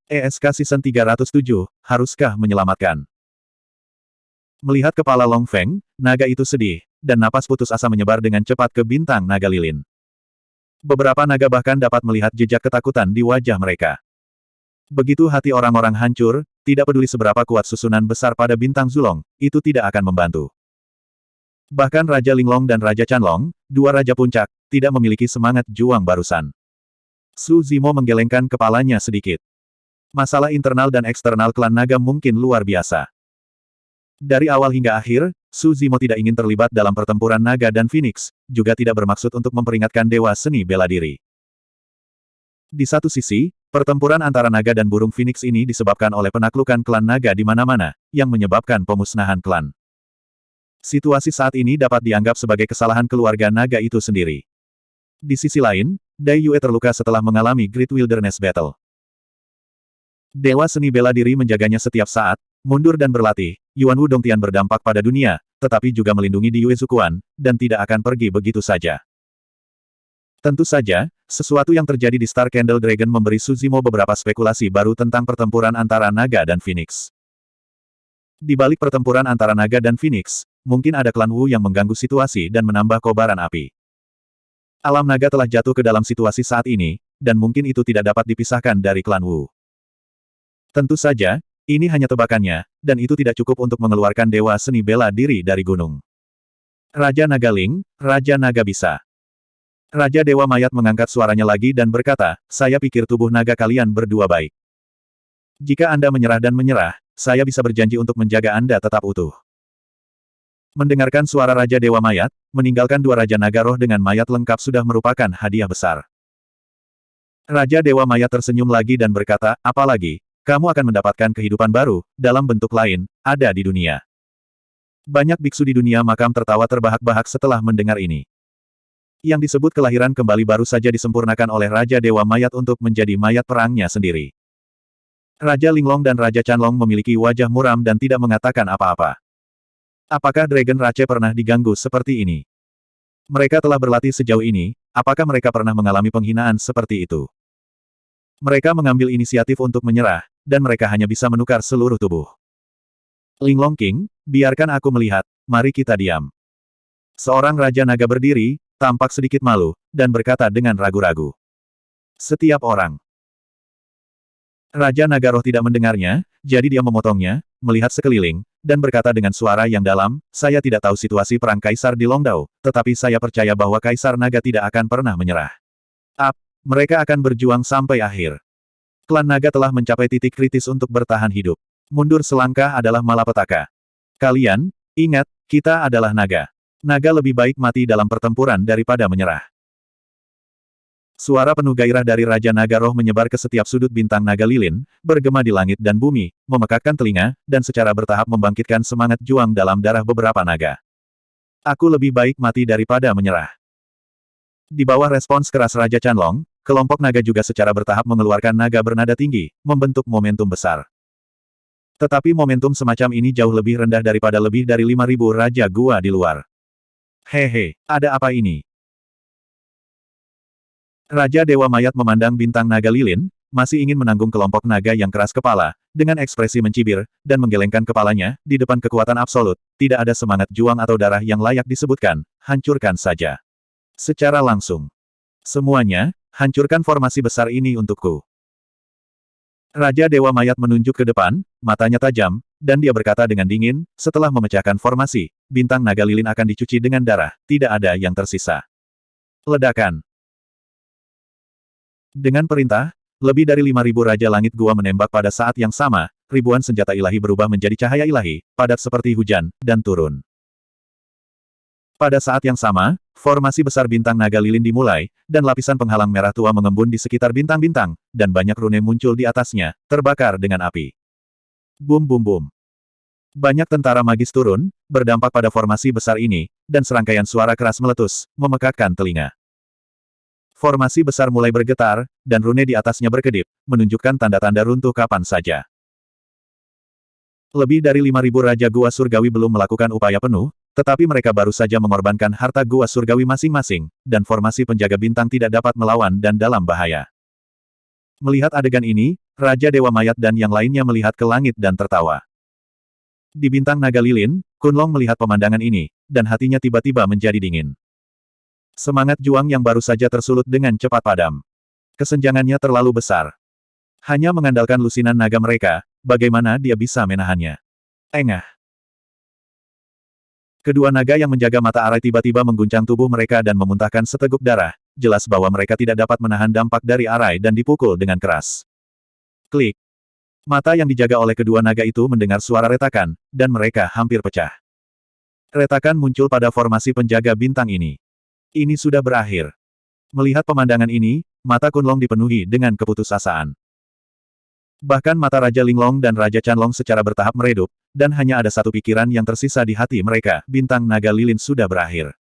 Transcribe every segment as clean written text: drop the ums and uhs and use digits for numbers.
ESK Season 307, haruskah menyelamatkan? Melihat kepala Long Feng, naga itu sedih, dan napas putus asa menyebar dengan cepat ke bintang naga lilin. Beberapa naga bahkan dapat melihat jejak ketakutan di wajah mereka. Begitu hati orang-orang hancur, tidak peduli seberapa kuat susunan besar pada bintang Zulong, itu tidak akan membantu. Bahkan Raja Linglong dan Raja Chanlong, dua raja puncak, tidak memiliki semangat juang barusan. Su Zimo menggelengkan kepalanya sedikit. Masalah internal dan eksternal klan naga mungkin luar biasa. Dari awal hingga akhir, Su Zimo tidak ingin terlibat dalam pertempuran naga dan Phoenix, juga tidak bermaksud untuk memperingatkan dewa seni bela diri. Di satu sisi, pertempuran antara naga dan burung Phoenix ini disebabkan oleh penaklukan klan naga di mana-mana, yang menyebabkan pemusnahan klan. Situasi saat ini dapat dianggap sebagai kesalahan keluarga naga itu sendiri. Di sisi lain, Dai Yue terluka setelah mengalami Great Wilderness Battle. Dewa seni bela diri menjaganya setiap saat, mundur dan berlatih. Yuan Wudongtian berdampak pada dunia, tetapi juga melindungi di Yue Zukuan, dan tidak akan pergi begitu saja. Tentu saja, sesuatu yang terjadi di Star Candle Dragon memberi Su Zimo beberapa spekulasi baru tentang pertempuran antara naga dan Phoenix. Di balik pertempuran antara naga dan Phoenix, mungkin ada klan Wu yang mengganggu situasi dan menambah kobaran api. Alam naga telah jatuh ke dalam situasi saat ini, dan mungkin itu tidak dapat dipisahkan dari klan Wu. Tentu saja, ini hanya tebakannya, dan itu tidak cukup untuk mengeluarkan dewa seni bela diri dari gunung. Raja Naga Ling, Raja Naga bisa. Raja Dewa Mayat mengangkat suaranya lagi dan berkata, saya pikir tubuh naga kalian berdua baik. Jika Anda menyerah dan menyerah, saya bisa berjanji untuk menjaga Anda tetap utuh. Mendengarkan suara Raja Dewa Mayat, meninggalkan dua Raja Naga Roh dengan mayat lengkap sudah merupakan hadiah besar. Raja Dewa Mayat tersenyum lagi dan berkata, apalagi, kamu akan mendapatkan kehidupan baru, dalam bentuk lain, ada di dunia. Banyak biksu di dunia makam tertawa terbahak-bahak setelah mendengar ini. Yang disebut kelahiran kembali baru saja disempurnakan oleh Raja Dewa Mayat untuk menjadi mayat perangnya sendiri. Raja Linglong dan Raja Chanlong memiliki wajah muram dan tidak mengatakan apa-apa. Apakah Dragon Rache pernah diganggu seperti ini? Mereka telah berlatih sejauh ini, apakah mereka pernah mengalami penghinaan seperti itu? Mereka mengambil inisiatif untuk menyerah, dan mereka hanya bisa menukar seluruh tubuh. Linglong King, biarkan aku melihat, mari kita diam. Seorang Raja Naga berdiri, tampak sedikit malu, dan berkata dengan ragu-ragu. Setiap orang. Raja Naga Roh tidak mendengarnya, jadi dia memotongnya, melihat sekeliling, dan berkata dengan suara yang dalam, saya tidak tahu situasi perang Kaisar di Longdao, tetapi saya percaya bahwa Kaisar Naga tidak akan pernah menyerah. Mereka akan berjuang sampai akhir. Klan naga telah mencapai titik kritis untuk bertahan hidup. Mundur selangkah adalah malapetaka. Kalian, ingat, kita adalah naga. Naga lebih baik mati dalam pertempuran daripada menyerah. Suara penuh gairah dari Raja Naga Roh menyebar ke setiap sudut bintang naga lilin, bergema di langit dan bumi, memekakkan telinga, dan secara bertahap membangkitkan semangat juang dalam darah beberapa naga. Aku lebih baik mati daripada menyerah. Di bawah respons keras Raja Chanlong, kelompok naga juga secara bertahap mengeluarkan naga bernada tinggi, membentuk momentum besar. Tetapi momentum semacam ini jauh lebih rendah daripada lebih dari 5.000 Raja Gua di luar. Hehe, ada apa ini? Raja Dewa Mayat memandang bintang naga lilin, masih ingin menanggung kelompok naga yang keras kepala, dengan ekspresi mencibir, dan menggelengkan kepalanya, di depan kekuatan absolut, tidak ada semangat juang atau darah yang layak disebutkan, hancurkan saja. Secara langsung. Semuanya, hancurkan formasi besar ini untukku. Raja Dewa Mayat menunjuk ke depan, matanya tajam, dan dia berkata dengan dingin, setelah memecahkan formasi, bintang naga lilin akan dicuci dengan darah, tidak ada yang tersisa. Ledakan. Dengan perintah, lebih dari 5.000 Raja Langit Gua menembak pada saat yang sama, ribuan senjata ilahi berubah menjadi cahaya ilahi, padat seperti hujan, dan turun. Pada saat yang sama, formasi besar bintang naga lilin dimulai, dan lapisan penghalang merah tua mengembun di sekitar bintang-bintang, dan banyak rune muncul di atasnya, terbakar dengan api. Bum bum bum. Banyak tentara magis turun, berdampak pada formasi besar ini, dan serangkaian suara keras meletus, memekakkan telinga. Formasi besar mulai bergetar, dan rune di atasnya berkedip, menunjukkan tanda-tanda runtuh kapan saja. Lebih dari 5.000 Raja Gua Surgawi belum melakukan upaya penuh, tetapi mereka baru saja mengorbankan harta Gua Surgawi masing-masing, dan formasi penjaga bintang tidak dapat melawan dan dalam bahaya. Melihat adegan ini, Raja Dewa Mayat dan yang lainnya melihat ke langit dan tertawa. Di bintang naga lilin, Kunlong melihat pemandangan ini, dan hatinya tiba-tiba menjadi dingin. Semangat juang yang baru saja tersulut dengan cepat padam. Kesenjangannya terlalu besar. Hanya mengandalkan lusinan naga mereka, bagaimana dia bisa menahannya? Engah. Kedua naga yang menjaga mata arai tiba-tiba mengguncang tubuh mereka dan memuntahkan seteguk darah, jelas bahwa mereka tidak dapat menahan dampak dari arai dan dipukul dengan keras. Klik. Mata yang dijaga oleh kedua naga itu mendengar suara retakan, dan mereka hampir pecah. Retakan muncul pada formasi penjaga bintang ini. Ini sudah berakhir. Melihat pemandangan ini, mata Kunlong dipenuhi dengan keputusasaan. Bahkan mata Raja Linglong dan Raja Chanlong secara bertahap meredup, dan hanya ada satu pikiran yang tersisa di hati mereka, bintang naga lilin sudah berakhir.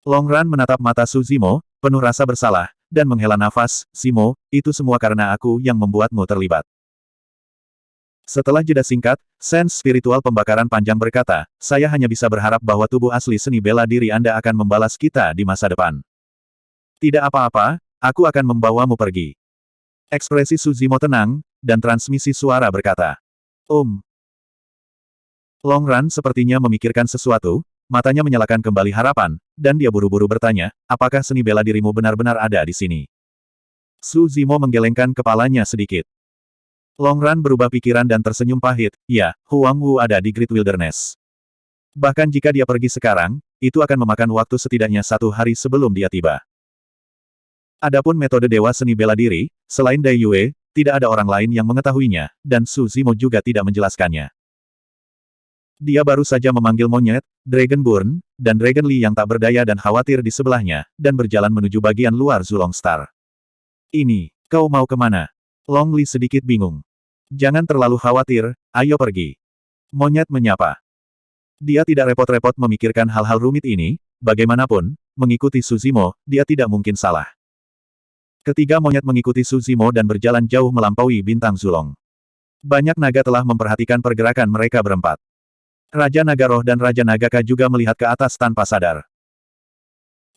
Longran menatap mata Su Zimo, penuh rasa bersalah, dan menghela nafas, Zimo, itu semua karena aku yang membuatmu terlibat. Setelah jeda singkat, Sense spiritual pembakaran panjang berkata, saya hanya bisa berharap bahwa tubuh asli seni bela diri Anda akan membalas kita di masa depan. Tidak apa-apa, aku akan membawamu pergi. Ekspresi Su Zimo tenang, dan transmisi suara berkata, Longran sepertinya memikirkan sesuatu, matanya menyalakan kembali harapan, dan dia buru-buru bertanya, apakah seni bela dirimu benar-benar ada di sini? Su Zimo menggelengkan kepalanya sedikit. Longran berubah pikiran dan tersenyum pahit, ya, Huang Wu ada di Great Wilderness. Bahkan jika dia pergi sekarang, itu akan memakan waktu setidaknya 1 hari sebelum dia tiba. Adapun metode Dewa Seni Bela Diri, selain Dai Yue, tidak ada orang lain yang mengetahuinya, dan Su Zimo juga tidak menjelaskannya. Dia baru saja memanggil monyet, Dragonborn, dan Dragon Li yang tak berdaya dan khawatir di sebelahnya, dan berjalan menuju bagian luar Zulong Star. Ini, kau mau kemana? Long Li sedikit bingung. Jangan terlalu khawatir, ayo pergi. Monyet menyapa. Dia tidak repot-repot memikirkan hal-hal rumit ini, bagaimanapun, mengikuti Su Zimo, dia tidak mungkin salah. Ketiga monyet mengikuti Su Zimo dan berjalan jauh melampaui bintang Zulong. Banyak naga telah memperhatikan pergerakan mereka berempat. Raja Naga Roh dan Raja Naga Ka juga melihat ke atas tanpa sadar.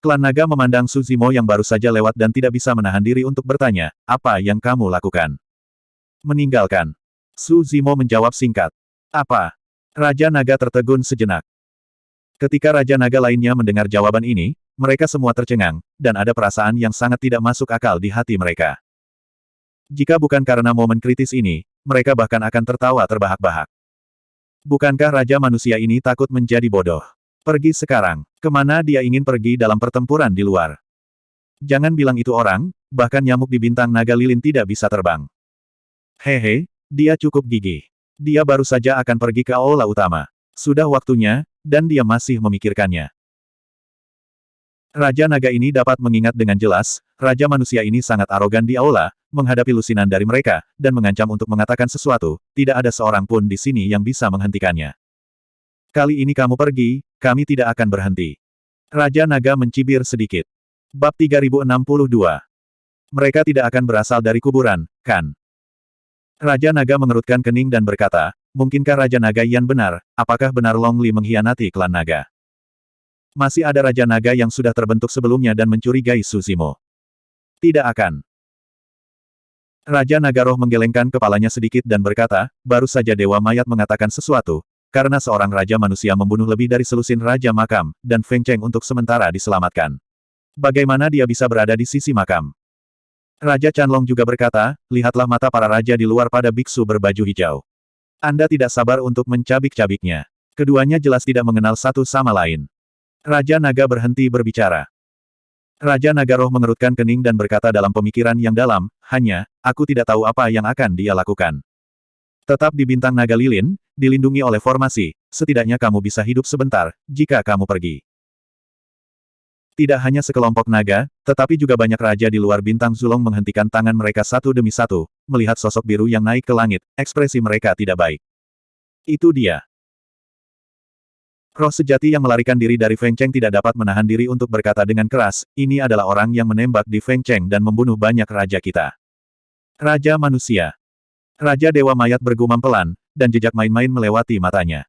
Klan naga memandang Su Zimo yang baru saja lewat dan tidak bisa menahan diri untuk bertanya, apa yang kamu lakukan? Meninggalkan. Su Zimo menjawab singkat. Apa? Raja Naga tertegun sejenak. Ketika Raja Naga lainnya mendengar jawaban ini, mereka semua tercengang, dan ada perasaan yang sangat tidak masuk akal di hati mereka. Jika bukan karena momen kritis ini, mereka bahkan akan tertawa terbahak-bahak. Bukankah Raja Manusia ini takut menjadi bodoh? Pergi sekarang. Kemana dia ingin pergi dalam pertempuran di luar? Jangan bilang itu orang, bahkan nyamuk di bintang naga lilin tidak bisa terbang. Hehe, dia cukup gigih. Dia baru saja akan pergi ke aula utama. Sudah waktunya, dan dia masih memikirkannya. Raja Naga ini dapat mengingat dengan jelas, Raja Manusia ini sangat arogan di aula, menghadapi lusinan dari mereka, dan mengancam untuk mengatakan sesuatu, tidak ada seorang pun di sini yang bisa menghentikannya. Kali ini kamu pergi, kami tidak akan berhenti. Raja Naga mencibir sedikit. Bab 3062. Mereka tidak akan berasal dari kuburan, kan? Raja Naga mengerutkan kening dan berkata, mungkinkah Raja Naga Yan benar, apakah benar Long Li mengkhianati klan naga? Masih ada Raja Naga yang sudah terbentuk sebelumnya dan mencurigai Su Zimo. Tidak akan. Raja Naga Roh menggelengkan kepalanya sedikit dan berkata, baru saja Dewa Mayat mengatakan sesuatu, karena seorang Raja Manusia membunuh lebih dari selusin Raja Makam, dan Feng Cheng untuk sementara diselamatkan. Bagaimana dia bisa berada di sisi makam? Raja Chanlong juga berkata, lihatlah mata para raja di luar pada biksu berbaju hijau. Anda tidak sabar untuk mencabik-cabiknya. Keduanya jelas tidak mengenal satu sama lain. Raja Naga berhenti berbicara. Raja Naga Roh mengerutkan kening dan berkata dalam pemikiran yang dalam, hanya, aku tidak tahu apa yang akan dia lakukan. Tetap di bintang naga lilin, dilindungi oleh formasi, setidaknya kamu bisa hidup sebentar, jika kamu pergi. Tidak hanya sekelompok naga, tetapi juga banyak raja di luar bintang Zulong menghentikan tangan mereka satu demi satu, melihat sosok biru yang naik ke langit, ekspresi mereka tidak baik. Itu dia. Roh sejati yang melarikan diri dari Feng Cheng tidak dapat menahan diri untuk berkata dengan keras, ini adalah orang yang menembak di Feng Cheng dan membunuh banyak raja kita. Raja Manusia. Raja Dewa Mayat bergumam pelan, dan jejak main-main melewati matanya.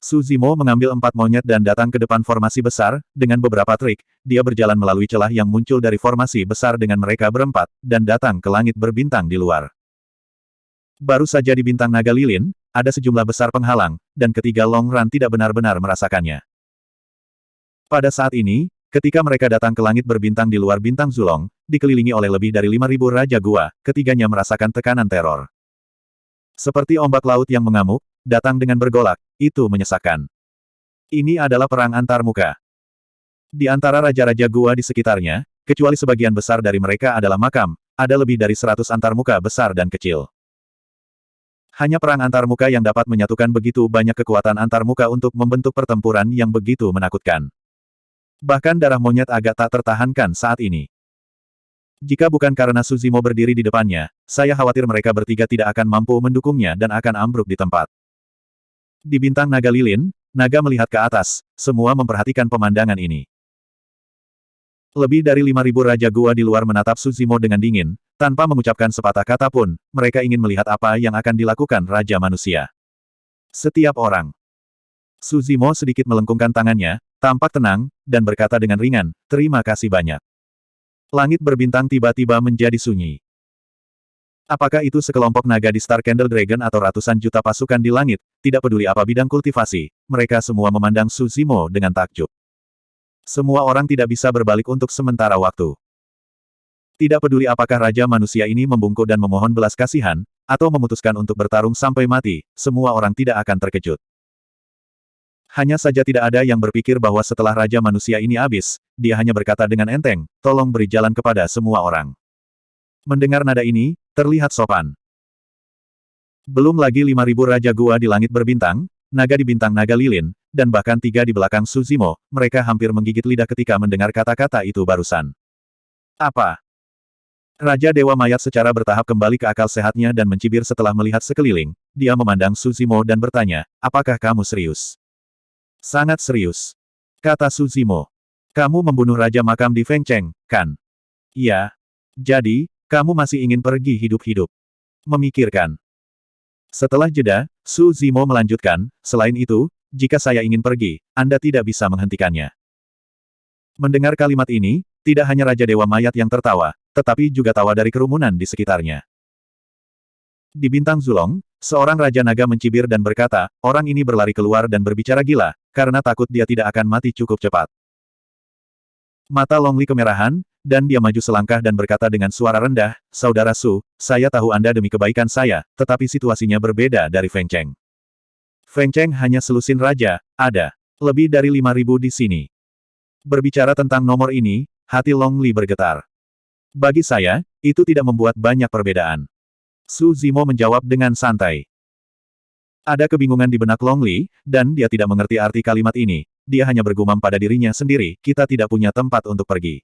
Suzimo mengambil 4 monyet dan datang ke depan formasi besar, dengan beberapa trik, dia berjalan melalui celah yang muncul dari formasi besar dengan mereka berempat, dan datang ke langit berbintang di luar. Baru saja di bintang naga lilin, ada sejumlah besar penghalang, dan ketiga Long Ran tidak benar-benar merasakannya. Pada saat ini, ketika mereka datang ke langit berbintang di luar bintang Zulong, dikelilingi oleh lebih dari 5.000 Raja Gua, ketiganya merasakan tekanan teror. Seperti ombak laut yang mengamuk, datang dengan bergolak, itu menyesakkan. Ini adalah perang antar muka. Di antara raja-raja gua di sekitarnya, kecuali sebagian besar dari mereka adalah makam, ada lebih dari 100 antarmuka besar dan kecil. Hanya perang antarmuka yang dapat menyatukan begitu banyak kekuatan antarmuka untuk membentuk pertempuran yang begitu menakutkan. Bahkan darah monyet agak tak tertahankan saat ini. Jika bukan karena Suzimo berdiri di depannya, saya khawatir mereka bertiga tidak akan mampu mendukungnya dan akan ambruk di tempat. Di bintang naga lilin, naga melihat ke atas, semua memperhatikan pemandangan ini. Lebih dari 5.000 Raja Gua di luar menatap Suzimo dengan dingin, tanpa mengucapkan sepatah kata pun, mereka ingin melihat apa yang akan dilakukan Raja Manusia. Setiap orang. Suzimo sedikit melengkungkan tangannya, tampak tenang, dan berkata dengan ringan, "Terima kasih banyak." Langit berbintang tiba-tiba menjadi sunyi. Apakah itu sekelompok naga di Star Candle Dragon atau ratusan juta pasukan di langit, tidak peduli apa bidang kultivasi, mereka semua memandang Suzimo dengan takjub. Semua orang tidak bisa berbalik untuk sementara waktu. Tidak peduli apakah Raja Manusia ini membungkuk dan memohon belas kasihan, atau memutuskan untuk bertarung sampai mati, semua orang tidak akan terkejut. Hanya saja tidak ada yang berpikir bahwa setelah Raja Manusia ini habis, dia hanya berkata dengan enteng, "Tolong beri jalan kepada semua orang." Mendengar nada ini, terlihat sopan. Belum lagi 5.000 Raja Gua di langit berbintang, naga di bintang naga lilin, dan bahkan 3 di belakang Suzimo, mereka hampir menggigit lidah ketika mendengar kata-kata itu barusan. Apa? Raja Dewa Mayat secara bertahap kembali ke akal sehatnya dan mencibir setelah melihat sekeliling, dia memandang Suzimo dan bertanya, "Apakah kamu serius?" "Sangat serius," kata Suzimo. "Kamu membunuh Raja Makam di Fengcheng, kan?" "Iya. Jadi, kamu masih ingin pergi hidup-hidup?" Memikirkan. Setelah jeda, Suzimo melanjutkan, "Selain itu, jika saya ingin pergi, Anda tidak bisa menghentikannya." Mendengar kalimat ini, tidak hanya Raja Dewa Mayat yang tertawa, tetapi juga tawa dari kerumunan di sekitarnya. Di bintang Zulong, seorang Raja Naga mencibir dan berkata, "Orang ini berlari keluar dan berbicara gila, karena takut dia tidak akan mati cukup cepat." Mata Long Li kemerahan, dan dia maju selangkah dan berkata dengan suara rendah, "Saudara Su, saya tahu Anda demi kebaikan saya, tetapi situasinya berbeda dari Feng Cheng. Feng Cheng hanya selusin raja, ada lebih dari 5.000 di sini." Berbicara tentang nomor ini, hati Long Li bergetar. "Bagi saya, itu tidak membuat banyak perbedaan." Suzimo menjawab dengan santai. Ada kebingungan di benak Long Li, dan dia tidak mengerti arti kalimat ini. Dia hanya bergumam pada dirinya sendiri, "Kita tidak punya tempat untuk pergi.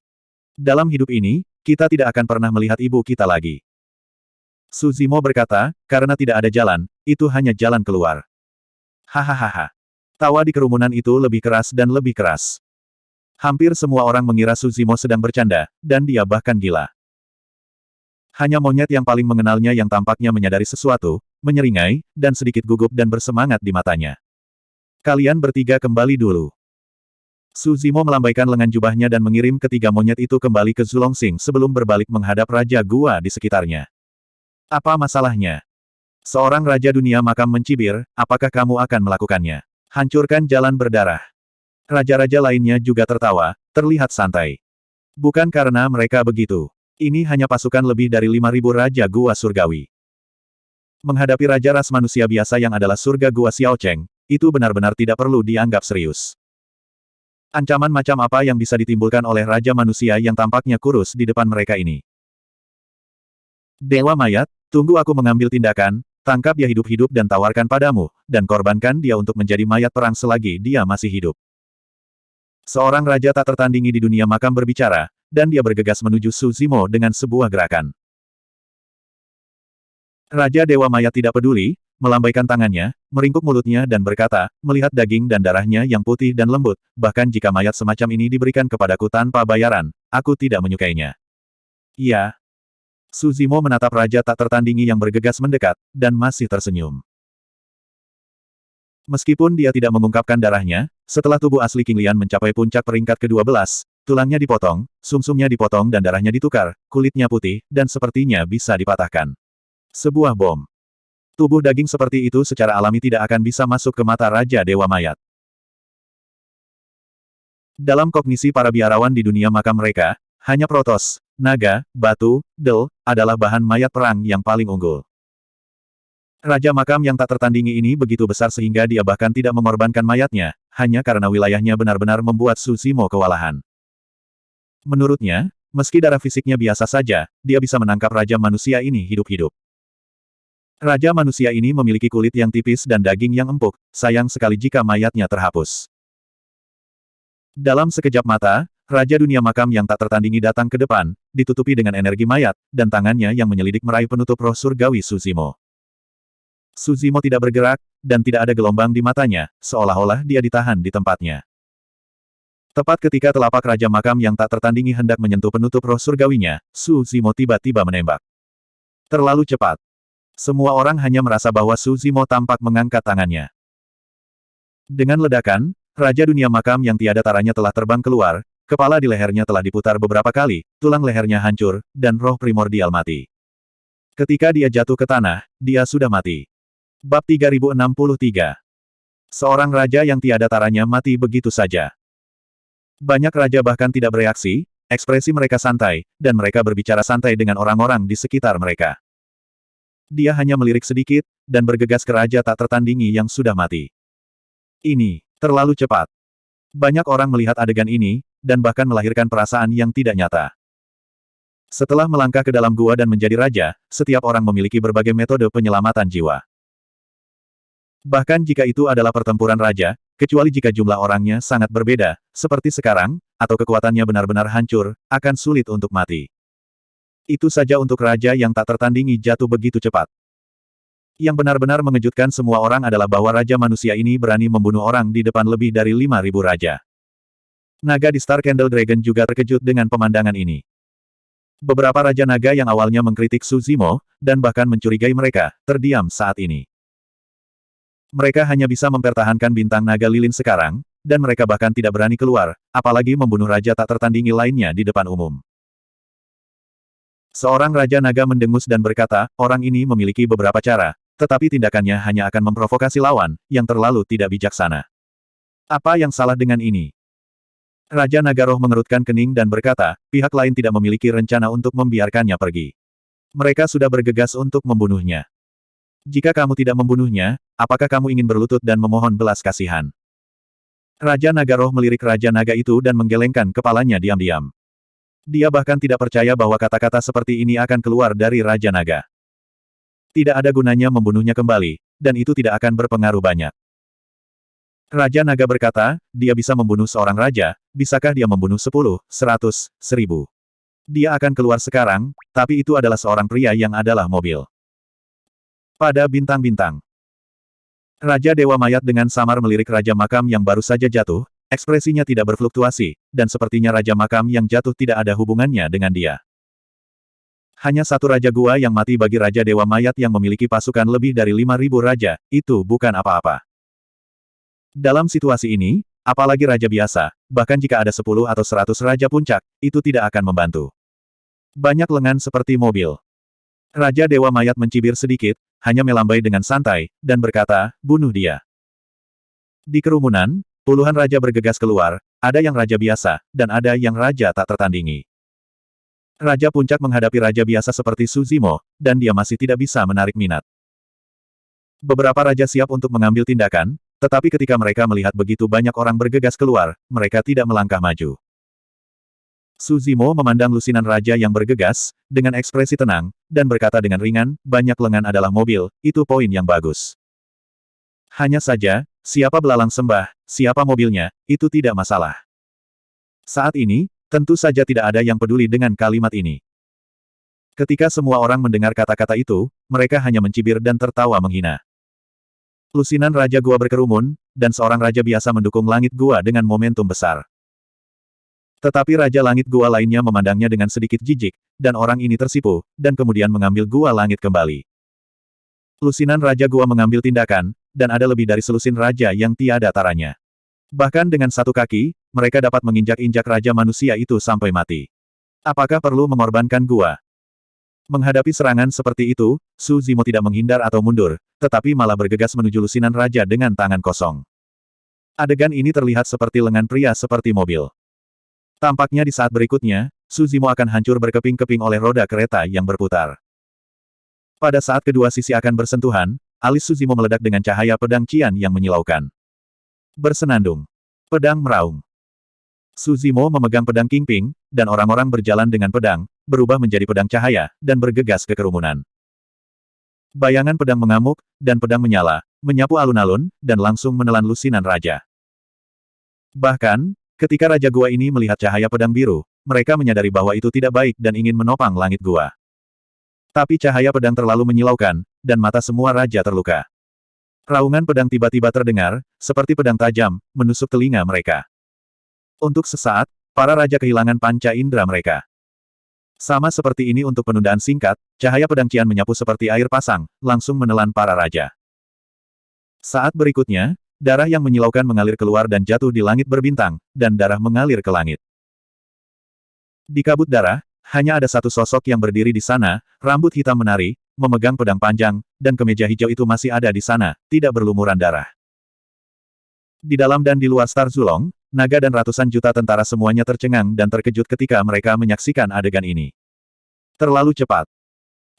Dalam hidup ini, kita tidak akan pernah melihat ibu kita lagi." Suzimo berkata, "Karena tidak ada jalan, itu hanya jalan keluar." Hahaha. Tawa di kerumunan itu lebih keras dan lebih keras. Hampir semua orang mengira Suzimo sedang bercanda, dan dia bahkan gila. Hanya monyet yang paling mengenalnya yang tampaknya menyadari sesuatu, menyeringai, dan sedikit gugup dan bersemangat di matanya. "Kalian bertiga kembali dulu." Suzimo melambaikan lengan jubahnya dan mengirim ketiga monyet itu kembali ke Zulongxing sebelum berbalik menghadap Raja Gua di sekitarnya. "Apa masalahnya?" Seorang Raja Dunia Makam mencibir, "Apakah kamu akan melakukannya? Hancurkan jalan berdarah." Raja-raja lainnya juga tertawa, terlihat santai. Bukan karena mereka begitu. Ini hanya pasukan lebih dari 5.000 Raja Gua Surgawi. Menghadapi Raja ras manusia biasa yang adalah surga Gua Xiaocheng, itu benar-benar tidak perlu dianggap serius. Ancaman macam apa yang bisa ditimbulkan oleh Raja Manusia yang tampaknya kurus di depan mereka ini? "Dewa Mayat, tunggu aku mengambil tindakan, tangkap dia hidup-hidup dan tawarkan padamu, dan korbankan dia untuk menjadi mayat perang selagi dia masih hidup." Seorang raja tak tertandingi di dunia makam berbicara, dan dia bergegas menuju Suzimo dengan sebuah gerakan. Raja Dewa Mayat tidak peduli, melambaikan tangannya, meringkuk mulutnya dan berkata, "Melihat daging dan darahnya yang putih dan lembut, bahkan jika mayat semacam ini diberikan kepadaku tanpa bayaran, aku tidak menyukainya." "Iya." Suzimo menatap raja tak tertandingi yang bergegas mendekat, dan masih tersenyum. Meskipun dia tidak mengungkapkan darahnya, setelah tubuh asli King Lian mencapai puncak peringkat ke-12, tulangnya dipotong, sumsumnya dipotong dan darahnya ditukar, kulitnya putih, dan sepertinya bisa dipatahkan. Sebuah bom. Tubuh daging seperti itu secara alami tidak akan bisa masuk ke mata Raja Dewa Mayat. Dalam kognisi para biarawan di dunia makam mereka, hanya Protoss, naga, batu, del, adalah bahan mayat perang yang paling unggul. Raja makam yang tak tertandingi ini begitu besar sehingga dia bahkan tidak mengorbankan mayatnya, hanya karena wilayahnya benar-benar membuat Su Zimo kewalahan. Menurutnya, meski darah fisiknya biasa saja, dia bisa menangkap Raja Manusia ini hidup-hidup. Raja Manusia ini memiliki kulit yang tipis dan daging yang empuk, sayang sekali jika mayatnya terhapus. Dalam sekejap mata, Raja Dunia Makam yang tak tertandingi datang ke depan, ditutupi dengan energi mayat, dan tangannya yang menyelidik meraih penutup roh surgawi Su Zimo. Su Zimo tidak bergerak, dan tidak ada gelombang di matanya, seolah-olah dia ditahan di tempatnya. Tepat ketika telapak Raja Makam yang tak tertandingi hendak menyentuh penutup roh surgawinya, Su Zimo tiba-tiba menembak. Terlalu cepat. Semua orang hanya merasa bahwa Su Zimo tampak mengangkat tangannya. Dengan ledakan, Raja Dunia Makam yang tiada taranya telah terbang keluar, kepala di lehernya telah diputar beberapa kali, tulang lehernya hancur, dan roh primordial mati. Ketika dia jatuh ke tanah, dia sudah mati. Bab 3063. Seorang raja yang tiada taranya mati begitu saja. Banyak raja bahkan tidak bereaksi, ekspresi mereka santai, dan mereka berbicara santai dengan orang-orang di sekitar mereka. Dia hanya melirik sedikit, dan bergegas ke raja tak tertandingi yang sudah mati. Ini terlalu cepat. Banyak orang melihat adegan ini, dan bahkan melahirkan perasaan yang tidak nyata. Setelah melangkah ke dalam gua dan menjadi raja, setiap orang memiliki berbagai metode penyelamatan jiwa. Bahkan jika itu adalah pertempuran raja, kecuali jika jumlah orangnya sangat berbeda, seperti sekarang, atau kekuatannya benar-benar hancur, akan sulit untuk mati. Itu saja untuk raja yang tak tertandingi jatuh begitu cepat. Yang benar-benar mengejutkan semua orang adalah bahwa Raja Manusia ini berani membunuh orang di depan lebih dari 5.000 raja. Naga di Star Candle Dragon juga terkejut dengan pemandangan ini. Beberapa Raja Naga yang awalnya mengkritik Su Zimo, dan bahkan mencurigai mereka, terdiam saat ini. Mereka hanya bisa mempertahankan bintang naga lilin sekarang, dan mereka bahkan tidak berani keluar, apalagi membunuh raja tak tertandingi lainnya di depan umum. Seorang Raja Naga mendengus dan berkata, orang ini memiliki beberapa cara, tetapi tindakannya hanya akan memprovokasi lawan, yang terlalu tidak bijaksana. Apa yang salah dengan ini? Raja Naga Roh mengerutkan kening dan berkata, pihak lain tidak memiliki rencana untuk membiarkannya pergi. Mereka sudah bergegas untuk membunuhnya. Jika kamu tidak membunuhnya, apakah kamu ingin berlutut dan memohon belas kasihan? Raja Naga Roh melirik Raja Naga itu dan menggelengkan kepalanya diam-diam. Dia bahkan tidak percaya bahwa kata-kata seperti ini akan keluar dari Raja Naga. Tidak ada gunanya membunuhnya kembali, dan itu tidak akan berpengaruh banyak. Raja Naga berkata, dia bisa membunuh seorang raja, bisakah dia membunuh 10, 100, 1000? Dia akan keluar sekarang, tapi itu adalah seorang pria yang adalah mobil. Pada bintang-bintang. Raja Dewa Mayat dengan samar melirik Raja Makam yang baru saja jatuh, ekspresinya tidak berfluktuasi, dan sepertinya Raja Makam yang jatuh tidak ada hubungannya dengan dia. Hanya satu Raja Gua yang mati bagi Raja Dewa Mayat yang memiliki pasukan lebih dari 5.000 raja, itu bukan apa-apa. Dalam situasi ini, apalagi Raja biasa, bahkan jika ada 10 atau 100 Raja Puncak, itu tidak akan membantu. Banyak lengan seperti mobil. Raja Dewa Mayat mencibir sedikit, hanya melambai dengan santai, dan berkata, bunuh dia. Di kerumunan, puluhan raja bergegas keluar, ada yang raja biasa, dan ada yang raja tak tertandingi. Raja Puncak menghadapi raja biasa seperti Su Zimo, dan dia masih tidak bisa menarik minat. Beberapa raja siap untuk mengambil tindakan, tetapi ketika mereka melihat begitu banyak orang bergegas keluar, mereka tidak melangkah maju. Su Zimo memandang lusinan raja yang bergegas, dengan ekspresi tenang, dan berkata dengan ringan, banyak lengan adalah mobil, itu poin yang bagus. Hanya saja, siapa belalang sembah, siapa mobilnya, itu tidak masalah. Saat ini, tentu saja tidak ada yang peduli dengan kalimat ini. Ketika semua orang mendengar kata-kata itu, mereka hanya mencibir dan tertawa menghina. Lusinan Raja Gua berkerumun, dan seorang raja biasa mendukung langit gua dengan momentum besar. Tetapi Raja Langit Gua lainnya memandangnya dengan sedikit jijik, dan orang ini tersipu, dan kemudian mengambil gua langit kembali. Lusinan Raja Gua mengambil tindakan, dan ada lebih dari selusin raja yang tiada taranya. Bahkan dengan satu kaki, mereka dapat menginjak-injak raja manusia itu sampai mati. Apakah perlu mengorbankan gua? Menghadapi serangan seperti itu, Su Zimo tidak menghindar atau mundur, tetapi malah bergegas menuju lusinan raja dengan tangan kosong. Adegan ini terlihat seperti lengan pria seperti mobil. Tampaknya di saat berikutnya, Su Zimo akan hancur berkeping-keping oleh roda kereta yang berputar. Pada saat kedua sisi akan bersentuhan, alis Su Zimo meledak dengan cahaya pedang Qian yang menyilaukan. Bersenandung. Pedang meraung. Su Zimo memegang pedang Qingping, dan orang-orang berjalan dengan pedang, berubah menjadi pedang cahaya, dan bergegas ke kerumunan. Bayangan pedang mengamuk, dan pedang menyala, menyapu alun-alun, dan langsung menelan lusinan raja. Bahkan, ketika Raja Gua ini melihat cahaya pedang biru, mereka menyadari bahwa itu tidak baik dan ingin menopang langit gua. Tapi cahaya pedang terlalu menyilaukan, dan mata semua raja terluka. Raungan pedang tiba-tiba terdengar, seperti pedang tajam, menusuk telinga mereka. Untuk sesaat, para raja kehilangan panca indera mereka. Sama seperti ini untuk penundaan singkat, cahaya pedang Qian menyapu seperti air pasang, langsung menelan para raja. Saat berikutnya, darah yang menyilaukan mengalir keluar dan jatuh di langit berbintang, dan darah mengalir ke langit. Di kabut darah, hanya ada satu sosok yang berdiri di sana, rambut hitam menari, memegang pedang panjang, dan kemeja hijau itu masih ada di sana, tidak berlumuran darah. Di dalam dan di luar Star Zulong, naga dan ratusan juta tentara semuanya tercengang dan terkejut ketika mereka menyaksikan adegan ini. Terlalu cepat.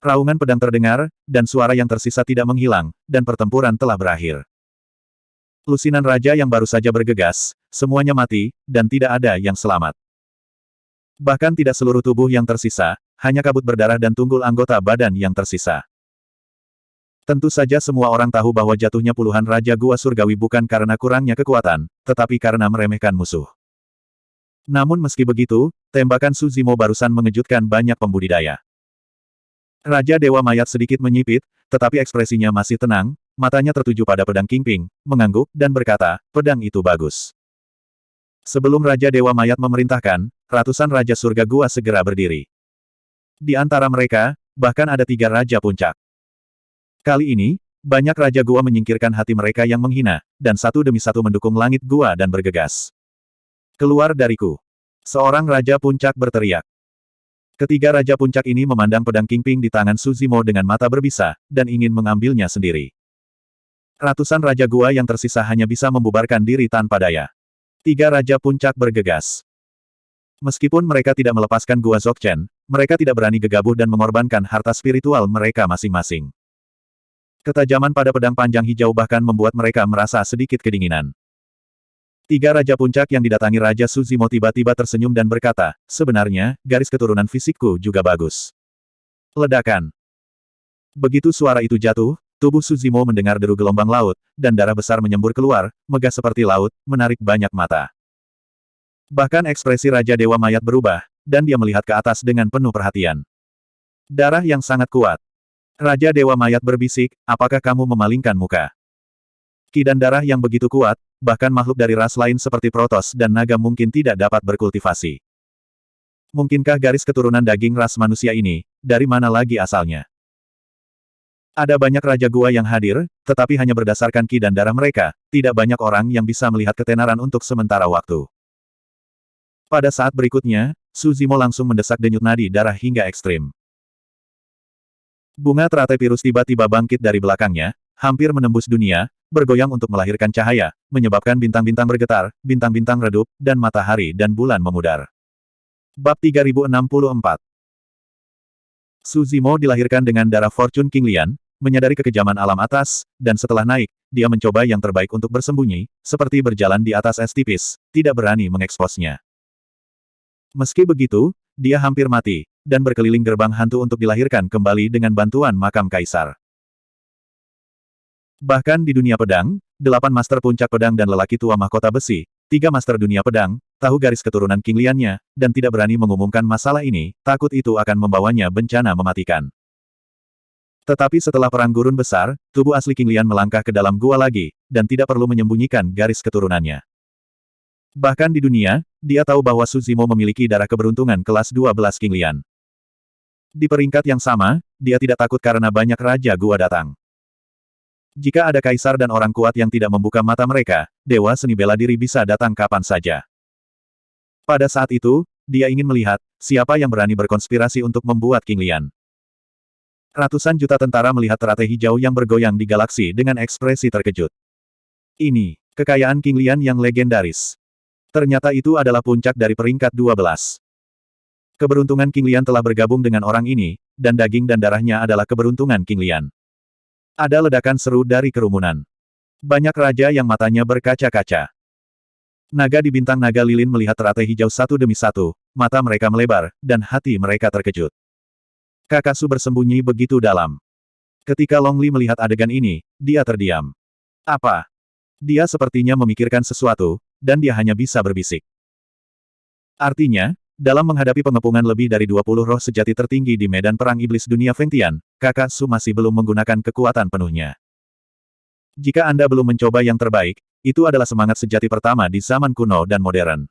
Raungan pedang terdengar, dan suara yang tersisa tidak menghilang, dan pertempuran telah berakhir. Lusinan raja yang baru saja bergegas, semuanya mati, dan tidak ada yang selamat. Bahkan tidak seluruh tubuh yang tersisa, hanya kabut berdarah dan tunggul anggota badan yang tersisa. Tentu saja semua orang tahu bahwa jatuhnya puluhan Raja Gua Surgawi bukan karena kurangnya kekuatan, tetapi karena meremehkan musuh. Namun meski begitu, tembakan Su Zimo barusan mengejutkan banyak pembudidaya. Raja Dewa Mayat sedikit menyipit, tetapi ekspresinya masih tenang, matanya tertuju pada pedang Qingping, mengangguk, dan berkata, pedang itu bagus. Sebelum Raja Dewa Mayat memerintahkan, ratusan Raja Surga Gua segera berdiri. Di antara mereka, bahkan ada 3 Raja Puncak. Kali ini, banyak Raja Gua menyingkirkan hati mereka yang menghina, dan satu demi satu mendukung langit gua dan bergegas. Keluar dariku. Seorang Raja Puncak berteriak. Ketiga Raja Puncak ini memandang pedang Qingping di tangan Su Zimo dengan mata berbisa, dan ingin mengambilnya sendiri. Ratusan Raja Gua yang tersisa hanya bisa membubarkan diri tanpa daya. 3 Raja Puncak bergegas. Meskipun mereka tidak melepaskan Gua Zogchen, mereka tidak berani gegabah dan mengorbankan harta spiritual mereka masing-masing. Ketajaman pada pedang panjang hijau bahkan membuat mereka merasa sedikit kedinginan. 3 Raja Puncak yang didatangi Raja Su Zimo tiba-tiba tersenyum dan berkata, sebenarnya, garis keturunan fisikku juga bagus. Ledakan. Begitu suara itu jatuh, tubuh Su Zimo mendengar deru gelombang laut, dan darah besar menyembur keluar, megah seperti laut, menarik banyak mata. Bahkan ekspresi Raja Dewa Mayat berubah, dan dia melihat ke atas dengan penuh perhatian. Darah yang sangat kuat. Raja Dewa Mayat berbisik, apakah kamu memalingkan muka? Ki dan darah yang begitu kuat, bahkan makhluk dari ras lain seperti Protoss dan naga mungkin tidak dapat berkultivasi. Mungkinkah garis keturunan daging ras manusia ini, dari mana lagi asalnya? Ada banyak Raja Gua yang hadir, tetapi hanya berdasarkan ki dan darah mereka, tidak banyak orang yang bisa melihat ketenaran untuk sementara waktu. Pada saat berikutnya, Su Zimo langsung mendesak denyut nadi darah hingga ekstrim. Bunga teratai virus tiba-tiba bangkit dari belakangnya, hampir menembus dunia, bergoyang untuk melahirkan cahaya, menyebabkan bintang-bintang bergetar, bintang-bintang redup, dan matahari dan bulan memudar. Bab 3064. Su Zimo dilahirkan dengan darah Fortune King Lian, menyadari kekejaman alam atas, dan setelah naik, dia mencoba yang terbaik untuk bersembunyi, seperti berjalan di atas es tipis, tidak berani mengeksposnya. Meski begitu, dia hampir mati, dan berkeliling gerbang hantu untuk dilahirkan kembali dengan bantuan makam kaisar. Bahkan di dunia pedang, 8 master puncak pedang dan lelaki tua mahkota besi, 3 master dunia pedang, tahu garis keturunan King Liannya, dan tidak berani mengumumkan masalah ini, takut itu akan membawanya bencana mematikan. Tetapi setelah perang gurun besar, tubuh asli King Lian melangkah ke dalam gua lagi, dan tidak perlu menyembunyikan garis keturunannya. Bahkan di dunia, dia tahu bahwa Su Zimo memiliki darah keberuntungan kelas 12 King Lian. Di peringkat yang sama, dia tidak takut karena banyak Raja Gua datang. Jika ada kaisar dan orang kuat yang tidak membuka mata mereka, dewa seni bela diri bisa datang kapan saja. Pada saat itu, dia ingin melihat siapa yang berani berkonspirasi untuk membuat King Lian. Ratusan juta tentara melihat teratai hijau yang bergoyang di galaksi dengan ekspresi terkejut. Ini, kekayaan King Lian yang legendaris. Ternyata itu adalah puncak dari peringkat 12. Keberuntungan King Lian telah bergabung dengan orang ini, dan daging dan darahnya adalah keberuntungan King Lian. Ada ledakan seru dari kerumunan. Banyak raja yang matanya berkaca-kaca. Naga di bintang naga lilin melihat teratai hijau satu demi satu, mata mereka melebar, dan hati mereka terkejut. Kakak Su bersembunyi begitu dalam. Ketika Long Li melihat adegan ini, dia terdiam. Apa? Dia sepertinya memikirkan sesuatu, dan dia hanya bisa berbisik. Artinya, dalam menghadapi pengepungan lebih dari 20 roh sejati tertinggi di medan perang iblis dunia Fengtian, Kakak Su masih belum menggunakan kekuatan penuhnya. Jika Anda belum mencoba yang terbaik, itu adalah semangat sejati pertama di zaman kuno dan modern.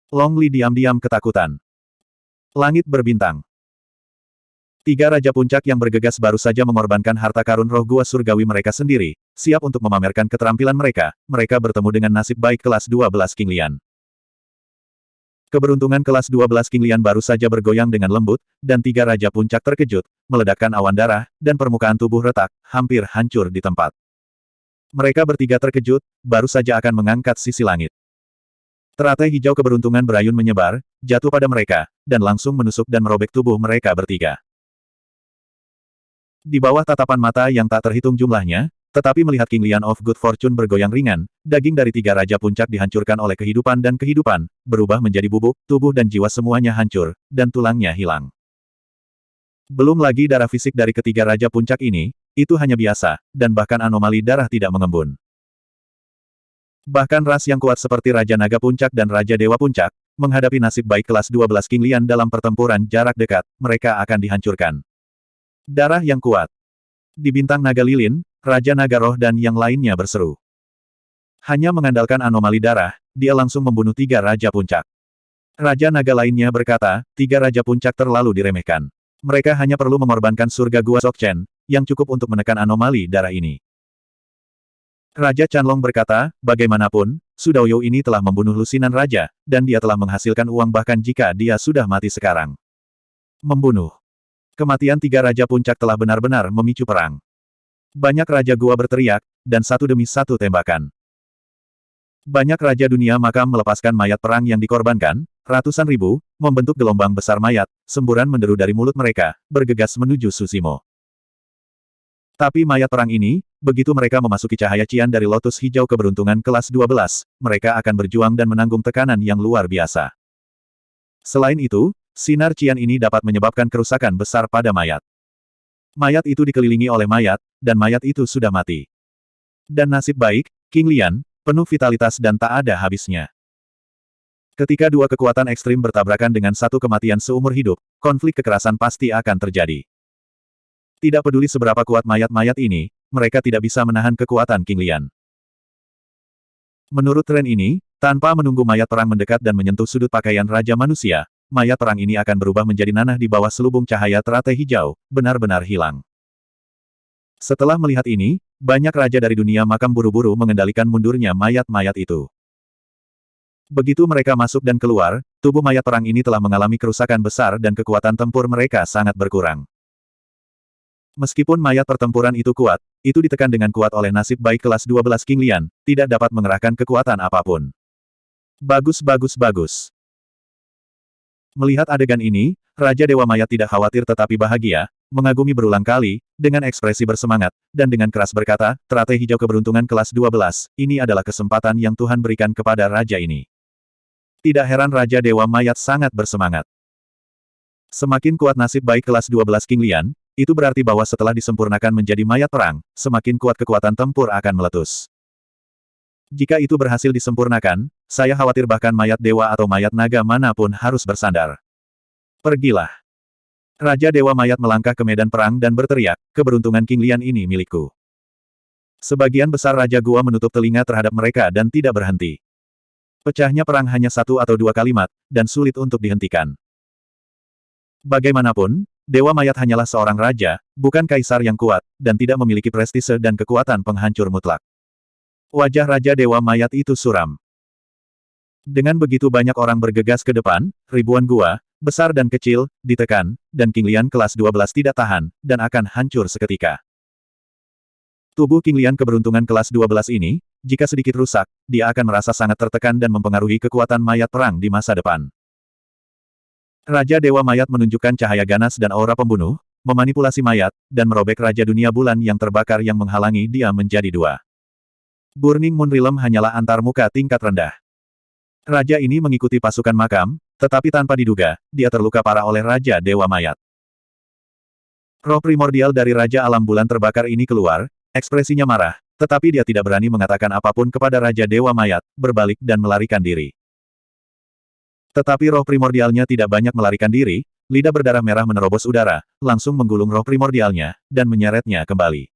Long Li diam-diam ketakutan. Langit berbintang. 3 Raja Puncak yang bergegas baru saja mengorbankan harta karun roh gua surgawi mereka sendiri, siap untuk memamerkan keterampilan mereka, mereka bertemu dengan nasib baik kelas 12 King Lian. Keberuntungan kelas 12 King Lian baru saja bergoyang dengan lembut, dan 3 Raja Puncak terkejut, meledakkan awan darah, dan permukaan tubuh retak, hampir hancur di tempat. Mereka bertiga terkejut, baru saja akan mengangkat sisi langit. Teratai hijau keberuntungan berayun menyebar, jatuh pada mereka, dan langsung menusuk dan merobek tubuh mereka bertiga. Di bawah tatapan mata yang tak terhitung jumlahnya, tetapi melihat King Lian of Good Fortune bergoyang ringan, daging dari 3 Raja Puncak dihancurkan oleh kehidupan dan kehidupan, berubah menjadi bubuk, tubuh dan jiwa semuanya hancur, dan tulangnya hilang. Belum lagi darah fisik dari ketiga Raja Puncak ini, itu hanya biasa, dan bahkan anomali darah tidak mengembun. Bahkan ras yang kuat seperti Raja Naga Puncak dan Raja Dewa Puncak, menghadapi nasib baik kelas 12 King Lian dalam pertempuran jarak dekat, mereka akan dihancurkan. Darah yang kuat. Di bintang naga lilin, Raja Naga Roh dan yang lainnya berseru. Hanya mengandalkan anomali darah, dia langsung membunuh 3 Raja Puncak. Raja Naga lainnya berkata, 3 Raja Puncak terlalu diremehkan. Mereka hanya perlu mengorbankan surga Gua Sokchen, yang cukup untuk menekan anomali darah ini. Raja Chanlong berkata, bagaimanapun, Su Daoyu ini telah membunuh lusinan raja, dan dia telah menghasilkan uang bahkan jika dia sudah mati sekarang. Membunuh. Kematian 3 Raja Puncak telah benar-benar memicu perang. Banyak Raja Gua berteriak, dan satu demi satu tembakan. Banyak Raja Dunia Makam melepaskan mayat perang yang dikorbankan, ratusan ribu, membentuk gelombang besar mayat, semburan menderu dari mulut mereka, bergegas menuju Susimo. Tapi mayat perang ini, begitu mereka memasuki cahaya cian dari lotus hijau keberuntungan kelas 12, mereka akan berjuang dan menanggung tekanan yang luar biasa. Selain itu, sinar cian ini dapat menyebabkan kerusakan besar pada mayat. Mayat itu dikelilingi oleh mayat, dan mayat itu sudah mati. Dan nasib baik, King Lian, penuh vitalitas dan tak ada habisnya. Ketika dua kekuatan ekstrim bertabrakan dengan satu kematian seumur hidup, konflik kekerasan pasti akan terjadi. Tidak peduli seberapa kuat mayat-mayat ini, mereka tidak bisa menahan kekuatan King Lian. Menurut tren ini, tanpa menunggu mayat perang mendekat dan menyentuh sudut pakaian Raja Manusia, mayat perang ini akan berubah menjadi nanah di bawah selubung cahaya teratai hijau, benar-benar hilang. Setelah melihat ini, banyak raja dari dunia makam buru-buru mengendalikan mundurnya mayat-mayat itu. Begitu mereka masuk dan keluar, tubuh mayat perang ini telah mengalami kerusakan besar dan kekuatan tempur mereka sangat berkurang. Meskipun mayat pertempuran itu kuat, itu ditekan dengan kuat oleh nasib baik kelas 12 King Lian, tidak dapat mengerahkan kekuatan apapun. Bagus. Melihat adegan ini, Raja Dewa Mayat tidak khawatir tetapi bahagia, mengagumi berulang kali, dengan ekspresi bersemangat, dan dengan keras berkata, teratai hijau keberuntungan kelas 12, ini adalah kesempatan yang Tuhan berikan kepada Raja ini. Tidak heran Raja Dewa Mayat sangat bersemangat. Semakin kuat nasib baik kelas 12 King Lian, itu berarti bahwa setelah disempurnakan menjadi mayat perang, semakin kuat kekuatan tempur akan meletus. Jika itu berhasil disempurnakan, saya khawatir bahkan mayat dewa atau mayat naga manapun harus bersandar. Pergilah. Raja Dewa Mayat melangkah ke medan perang dan berteriak, keberuntungan King Lian ini milikku. Sebagian besar Raja Gua menutup telinga terhadap mereka dan tidak berhenti. Pecahnya perang hanya 1 atau 2 kalimat, dan sulit untuk dihentikan. Bagaimanapun, Dewa Mayat hanyalah seorang raja, bukan kaisar yang kuat, dan tidak memiliki prestise dan kekuatan penghancur mutlak. Wajah Raja Dewa Mayat itu suram. Dengan begitu banyak orang bergegas ke depan, ribuan gua, besar dan kecil, ditekan, dan King Lian kelas 12 tidak tahan, dan akan hancur seketika. Tubuh King Lian keberuntungan kelas 12 ini, jika sedikit rusak, dia akan merasa sangat tertekan dan mempengaruhi kekuatan mayat perang di masa depan. Raja Dewa Mayat menunjukkan cahaya ganas dan aura pembunuh, memanipulasi mayat, dan merobek Raja Dunia Bulan yang terbakar yang menghalangi dia menjadi dua. Burning Moon Realm hanyalah antarmuka tingkat rendah. Raja ini mengikuti pasukan makam, tetapi tanpa diduga, dia terluka parah oleh Raja Dewa Mayat. Roh primordial dari Raja Alam Bulan terbakar ini keluar, ekspresinya marah, tetapi dia tidak berani mengatakan apapun kepada Raja Dewa Mayat, berbalik dan melarikan diri. Tetapi roh primordialnya tidak banyak melarikan diri, lidah berdarah merah menerobos udara, langsung menggulung roh primordialnya, dan menyeretnya kembali.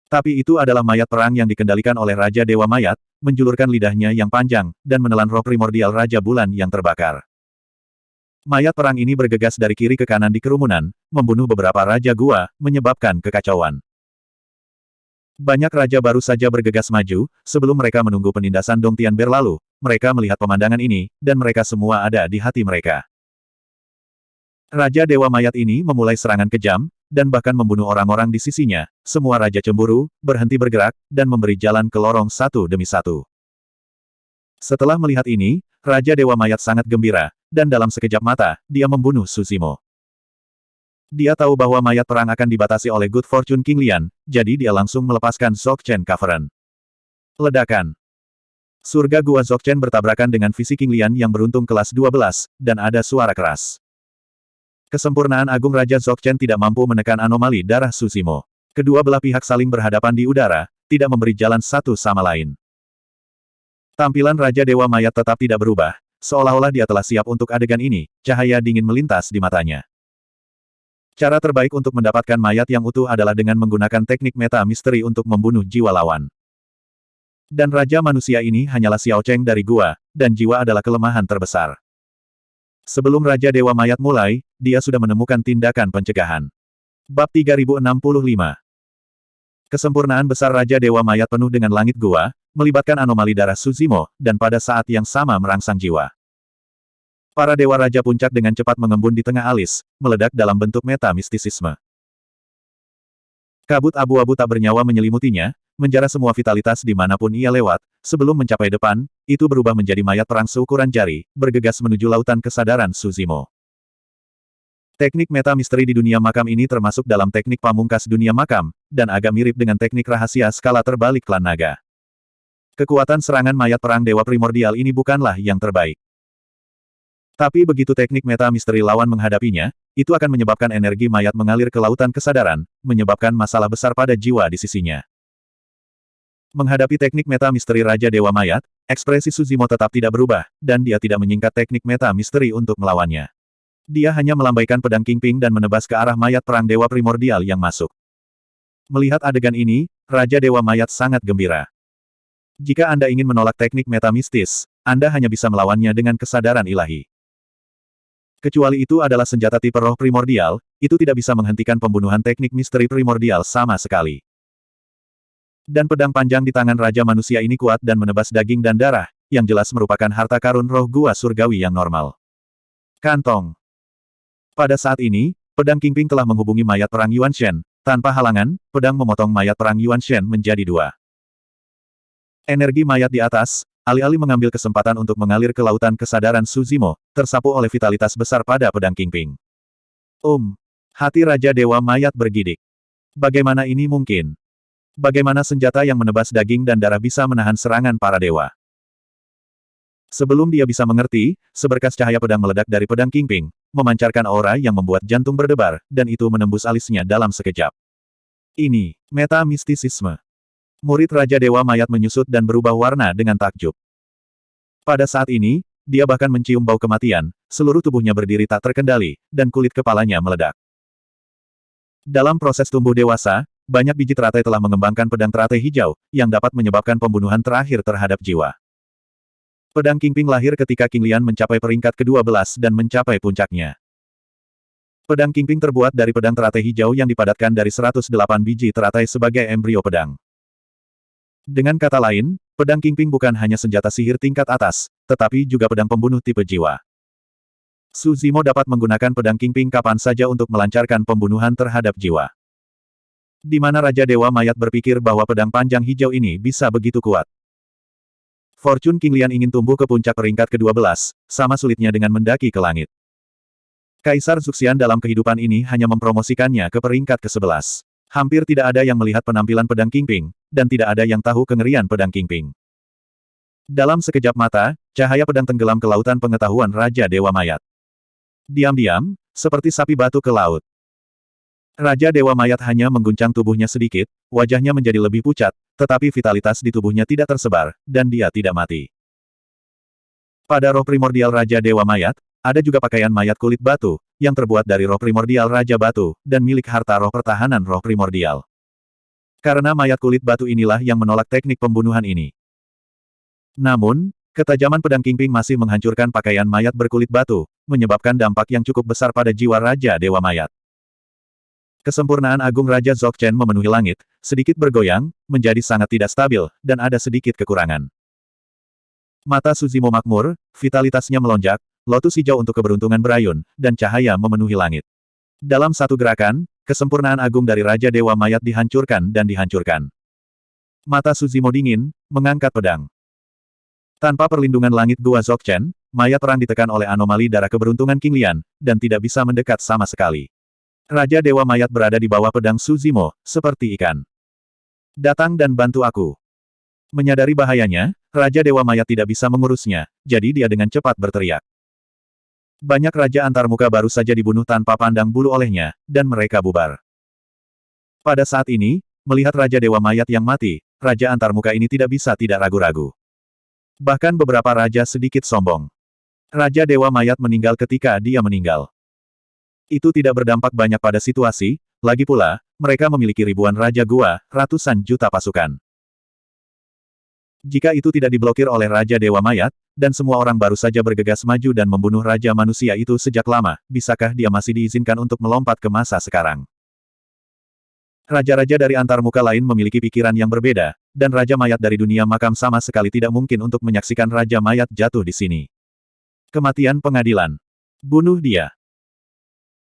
Tapi itu adalah mayat perang yang dikendalikan oleh Raja Dewa Mayat, menjulurkan lidahnya yang panjang, dan menelan roh primordial Raja Bulan yang terbakar. Mayat perang ini bergegas dari kiri ke kanan di kerumunan, membunuh beberapa Raja Gua, menyebabkan kekacauan. Banyak raja baru saja bergegas maju, sebelum mereka menunggu penindasan Dong Tian berlalu, mereka melihat pemandangan ini, dan mereka semua ada di hati mereka. Raja Dewa Mayat ini memulai serangan kejam, dan bahkan membunuh orang-orang di sisinya, semua raja cemburu, berhenti bergerak, dan memberi jalan ke lorong satu demi satu. Setelah melihat ini, Raja Dewa Mayat sangat gembira, dan dalam sekejap mata, dia membunuh Suzimo. Dia tahu bahwa mayat perang akan dibatasi oleh Good Fortune King Lian, jadi dia langsung melepaskan Dzogchen Cavern. Ledakan. Surga Gua Dzogchen bertabrakan dengan visi King Lian yang beruntung kelas 12, dan ada suara keras. Kesempurnaan agung Raja Dzogchen tidak mampu menekan anomali darah Suzimo. Kedua belah pihak saling berhadapan di udara, tidak memberi jalan satu sama lain. Tampilan Raja Dewa Mayat tetap tidak berubah, seolah-olah dia telah siap untuk adegan ini, cahaya dingin melintas di matanya. Cara terbaik untuk mendapatkan mayat yang utuh adalah dengan menggunakan teknik meta misteri untuk membunuh jiwa lawan. Dan Raja Manusia ini hanyalah Xiao Cheng dari Gua, dan jiwa adalah kelemahan terbesar. Sebelum Raja Dewa Mayat mulai, dia sudah menemukan tindakan pencegahan. Bab 3065. Kesempurnaan besar Raja Dewa Mayat penuh dengan langit Gua, melibatkan anomali darah Suzimo, dan pada saat yang sama merangsang jiwa. Para Dewa Raja Puncak dengan cepat mengembun di tengah alis, meledak dalam bentuk meta mistisisme. Kabut abu-abu tak bernyawa menyelimutinya, menjara semua vitalitas dimanapun ia lewat, sebelum mencapai depan, itu berubah menjadi mayat perang seukuran jari, bergegas menuju lautan kesadaran Suzimo. Teknik meta misteri di dunia makam ini termasuk dalam teknik pamungkas dunia makam, dan agak mirip dengan teknik rahasia skala terbalik klan naga. Kekuatan serangan mayat perang dewa primordial ini bukanlah yang terbaik. Tapi begitu teknik meta misteri lawan menghadapinya, itu akan menyebabkan energi mayat mengalir ke lautan kesadaran, menyebabkan masalah besar pada jiwa di sisinya. Menghadapi teknik meta misteri Raja Dewa Mayat, ekspresi Suzimo tetap tidak berubah, dan dia tidak menyingkat teknik meta misteri untuk melawannya. Dia hanya melambaikan pedang Kingping dan menebas ke arah mayat perang dewa primordial yang masuk. Melihat adegan ini, Raja Dewa Mayat sangat gembira. Jika Anda ingin menolak teknik meta mistis, Anda hanya bisa melawannya dengan kesadaran ilahi. Kecuali itu adalah senjata tipe roh primordial, itu tidak bisa menghentikan pembunuhan teknik misteri primordial sama sekali. Dan pedang panjang di tangan Raja Manusia ini kuat dan menebas daging dan darah, yang jelas merupakan harta karun roh gua surgawi yang normal. Kantong. Pada saat ini, pedang Kingping telah menghubungi mayat perang Yuan Shen, tanpa halangan, pedang memotong mayat perang Yuan Shen menjadi dua. Energi mayat di atas, alih-alih mengambil kesempatan untuk mengalir ke lautan kesadaran Suzimo, tersapu oleh vitalitas besar pada pedang Kingping. Hati Raja Dewa Mayat bergidik. Bagaimana ini mungkin? Bagaimana senjata yang menebas daging dan darah bisa menahan serangan para dewa? Sebelum dia bisa mengerti, seberkas cahaya pedang meledak dari pedang Kingping, memancarkan aura yang membuat jantung berdebar, dan itu menembus alisnya dalam sekejap. Ini, meta mistisisme. Murid Raja Dewa Mayat menyusut dan berubah warna dengan takjub. Pada saat ini, dia bahkan mencium bau kematian, seluruh tubuhnya berdiri tak terkendali, dan kulit kepalanya meledak. Dalam proses tumbuh dewasa, banyak biji teratai telah mengembangkan pedang teratai hijau, yang dapat menyebabkan pembunuhan terakhir terhadap jiwa. Pedang Kingping lahir ketika King Lian mencapai peringkat ke-12 dan mencapai puncaknya. Pedang Kingping terbuat dari pedang teratai hijau yang dipadatkan dari 108 biji teratai sebagai embrio pedang. Dengan kata lain, pedang Kingping bukan hanya senjata sihir tingkat atas, tetapi juga pedang pembunuh tipe jiwa. Su Zimo dapat menggunakan pedang Kingping kapan saja untuk melancarkan pembunuhan terhadap jiwa. Di mana Raja Dewa Mayat berpikir bahwa pedang panjang hijau ini bisa begitu kuat. Fortune King Lian ingin tumbuh ke puncak peringkat ke-12, sama sulitnya dengan mendaki ke langit. Kaisar Zuxian dalam kehidupan ini hanya mempromosikannya ke peringkat ke-11. Hampir tidak ada yang melihat penampilan pedang Kingping, dan tidak ada yang tahu kengerian pedang Kingping. Dalam sekejap mata, cahaya pedang tenggelam ke lautan pengetahuan Raja Dewa Mayat. Diam-diam, seperti sapi batu ke laut. Raja Dewa Mayat hanya mengguncang tubuhnya sedikit, wajahnya menjadi lebih pucat, tetapi vitalitas di tubuhnya tidak tersebar, dan dia tidak mati. Pada roh primordial Raja Dewa Mayat, ada juga pakaian mayat kulit batu, yang terbuat dari roh primordial Raja Batu, dan milik harta roh pertahanan roh primordial. Karena mayat kulit batu inilah yang menolak teknik pembunuhan ini. Namun, ketajaman pedang Kingping masih menghancurkan pakaian mayat berkulit batu, menyebabkan dampak yang cukup besar pada jiwa Raja Dewa Mayat. Kesempurnaan agung Raja Dzogchen memenuhi langit, sedikit bergoyang, menjadi sangat tidak stabil, dan ada sedikit kekurangan. Mata Su Zimo makmur, vitalitasnya melonjak, lotus hijau untuk keberuntungan berayun, dan cahaya memenuhi langit. Dalam satu gerakan, kesempurnaan agung dari Raja Dewa Mayat dihancurkan dan dihancurkan. Mata Su Zimo dingin, mengangkat pedang. Tanpa perlindungan langit Gua Dzogchen, mayat perang ditekan oleh anomali darah keberuntungan King Lian, dan tidak bisa mendekat sama sekali. Raja Dewa Mayat berada di bawah pedang Su Zimo, seperti ikan. Datang dan bantu aku. Menyadari bahayanya, Raja Dewa Mayat tidak bisa mengurusnya, jadi dia dengan cepat berteriak. Banyak raja antarmuka baru saja dibunuh tanpa pandang bulu olehnya, dan mereka bubar. Pada saat ini, melihat Raja Dewa Mayat yang mati, raja antarmuka ini tidak bisa tidak ragu-ragu. Bahkan beberapa raja sedikit sombong. Raja Dewa Mayat meninggal ketika dia meninggal. Itu tidak berdampak banyak pada situasi, lagi pula, mereka memiliki ribuan raja gua, ratusan juta pasukan. Jika itu tidak diblokir oleh Raja Dewa Mayat, dan semua orang baru saja bergegas maju dan membunuh Raja Manusia itu sejak lama, bisakah dia masih diizinkan untuk melompat ke masa sekarang? Raja-raja dari antarmuka lain memiliki pikiran yang berbeda, dan Raja Mayat dari dunia makam sama sekali tidak mungkin untuk menyaksikan Raja Mayat jatuh di sini. Kematian pengadilan. Bunuh dia.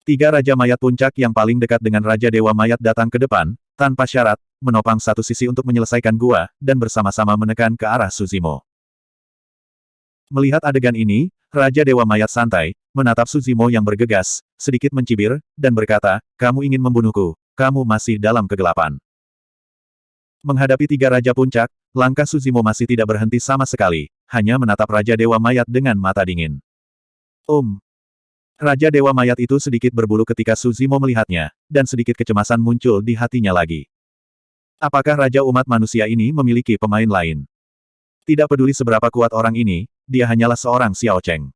Tiga Raja Mayat puncak yang paling dekat dengan Raja Dewa Mayat datang ke depan, tanpa syarat, menopang satu sisi untuk menyelesaikan gua, dan bersama-sama menekan ke arah Su Zimo. Melihat adegan ini, Raja Dewa Mayat santai, menatap Su Zimo yang bergegas, sedikit mencibir, dan berkata, kamu ingin membunuhku, kamu masih dalam kegelapan. Menghadapi tiga Raja Puncak, langkah Su Zimo masih tidak berhenti sama sekali, hanya menatap Raja Dewa Mayat dengan mata dingin. Raja Dewa Mayat itu sedikit berbulu ketika Su Zimo melihatnya, dan sedikit kecemasan muncul di hatinya lagi. Apakah Raja Umat Manusia ini memiliki pemain lain? Tidak peduli seberapa kuat orang ini, dia hanyalah seorang Xiao Cheng.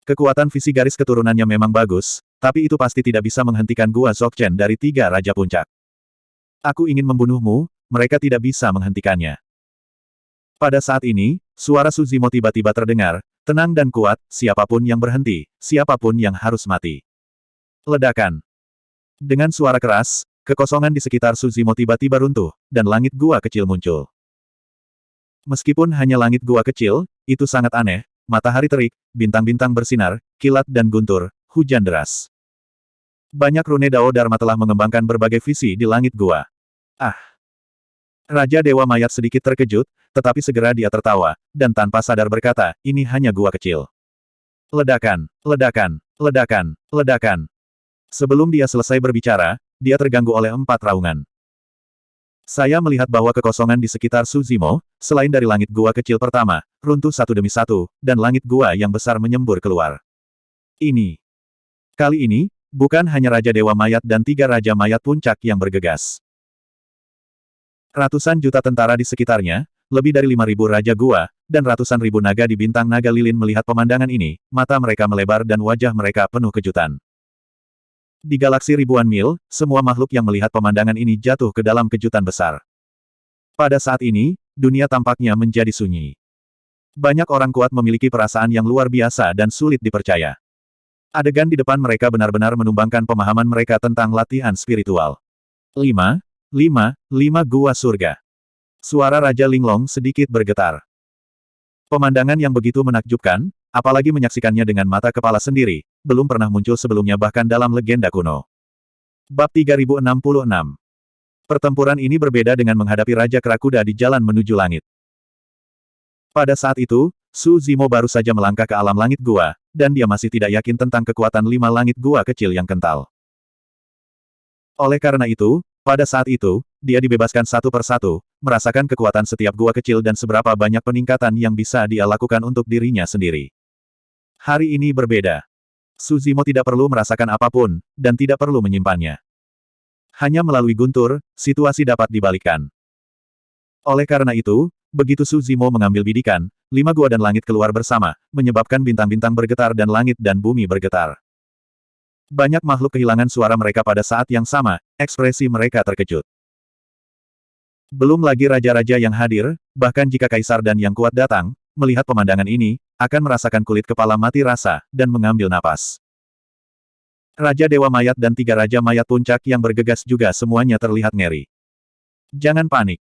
Kekuatan visi garis keturunannya memang bagus, tapi itu pasti tidak bisa menghentikan Gua Dzogchen dari tiga Raja Puncak. Aku ingin membunuhmu, mereka tidak bisa menghentikannya. Pada saat ini, suara Su Zimo tiba-tiba terdengar, tenang dan kuat, siapapun yang berhenti, siapapun yang harus mati. Ledakan. Dengan suara keras, kekosongan di sekitar Su Zimo tiba-tiba runtuh, dan langit gua kecil muncul. Meskipun hanya langit gua kecil, itu sangat aneh, matahari terik, bintang-bintang bersinar, kilat dan guntur, hujan deras. Banyak rune Dao Dharma telah mengembangkan berbagai visi di langit gua. Raja Dewa Mayat sedikit terkejut, tetapi segera dia tertawa, dan tanpa sadar berkata, ini hanya gua kecil. Ledakan, ledakan, ledakan, ledakan. Sebelum dia selesai berbicara, dia terganggu oleh 4 raungan. Saya melihat bahwa kekosongan di sekitar Su Zimo, selain dari langit gua kecil pertama, runtuh satu demi satu, dan langit gua yang besar menyembur keluar. Kali ini, bukan hanya Raja Dewa Mayat dan 3 Raja Mayat Puncak yang bergegas. Ratusan juta tentara di sekitarnya, lebih dari 5.000 Raja Gua, dan ratusan ribu naga di bintang naga lilin melihat pemandangan ini, mata mereka melebar dan wajah mereka penuh kejutan. Di galaksi ribuan mil, semua makhluk yang melihat pemandangan ini jatuh ke dalam kejutan besar. Pada saat ini, dunia tampaknya menjadi sunyi. Banyak orang kuat memiliki perasaan yang luar biasa dan sulit dipercaya. Adegan di depan mereka benar-benar menumbangkan pemahaman mereka tentang latihan spiritual. 5 gua surga. Suara Raja Linglong sedikit bergetar. Pemandangan yang begitu menakjubkan, apalagi menyaksikannya dengan mata kepala sendiri, belum pernah muncul sebelumnya bahkan dalam legenda kuno. Bab 3066. Pertempuran ini berbeda dengan menghadapi Raja Kera Kuda di jalan menuju langit. Pada saat itu, Su Zimo baru saja melangkah ke alam langit gua, dan dia masih tidak yakin tentang kekuatan 5 langit gua kecil yang kental. Oleh karena itu, pada saat itu, dia dibebaskan satu persatu, merasakan kekuatan setiap gua kecil dan seberapa banyak peningkatan yang bisa dia lakukan untuk dirinya sendiri. Hari ini berbeda. Su Zimo tidak perlu merasakan apapun, dan tidak perlu menyimpannya. Hanya melalui guntur, situasi dapat dibalikkan. Oleh karena itu, begitu Su Zimo mengambil bidikan, 5 gua dan langit keluar bersama, menyebabkan bintang-bintang bergetar dan langit dan bumi bergetar. Banyak makhluk kehilangan suara mereka pada saat yang sama, ekspresi mereka terkejut. Belum lagi raja-raja yang hadir, bahkan jika kaisar dan yang kuat datang, melihat pemandangan ini, akan merasakan kulit kepala mati rasa, dan mengambil napas. Raja Dewa Mayat dan 3 Raja Mayat Puncak yang bergegas juga semuanya terlihat ngeri. Jangan panik.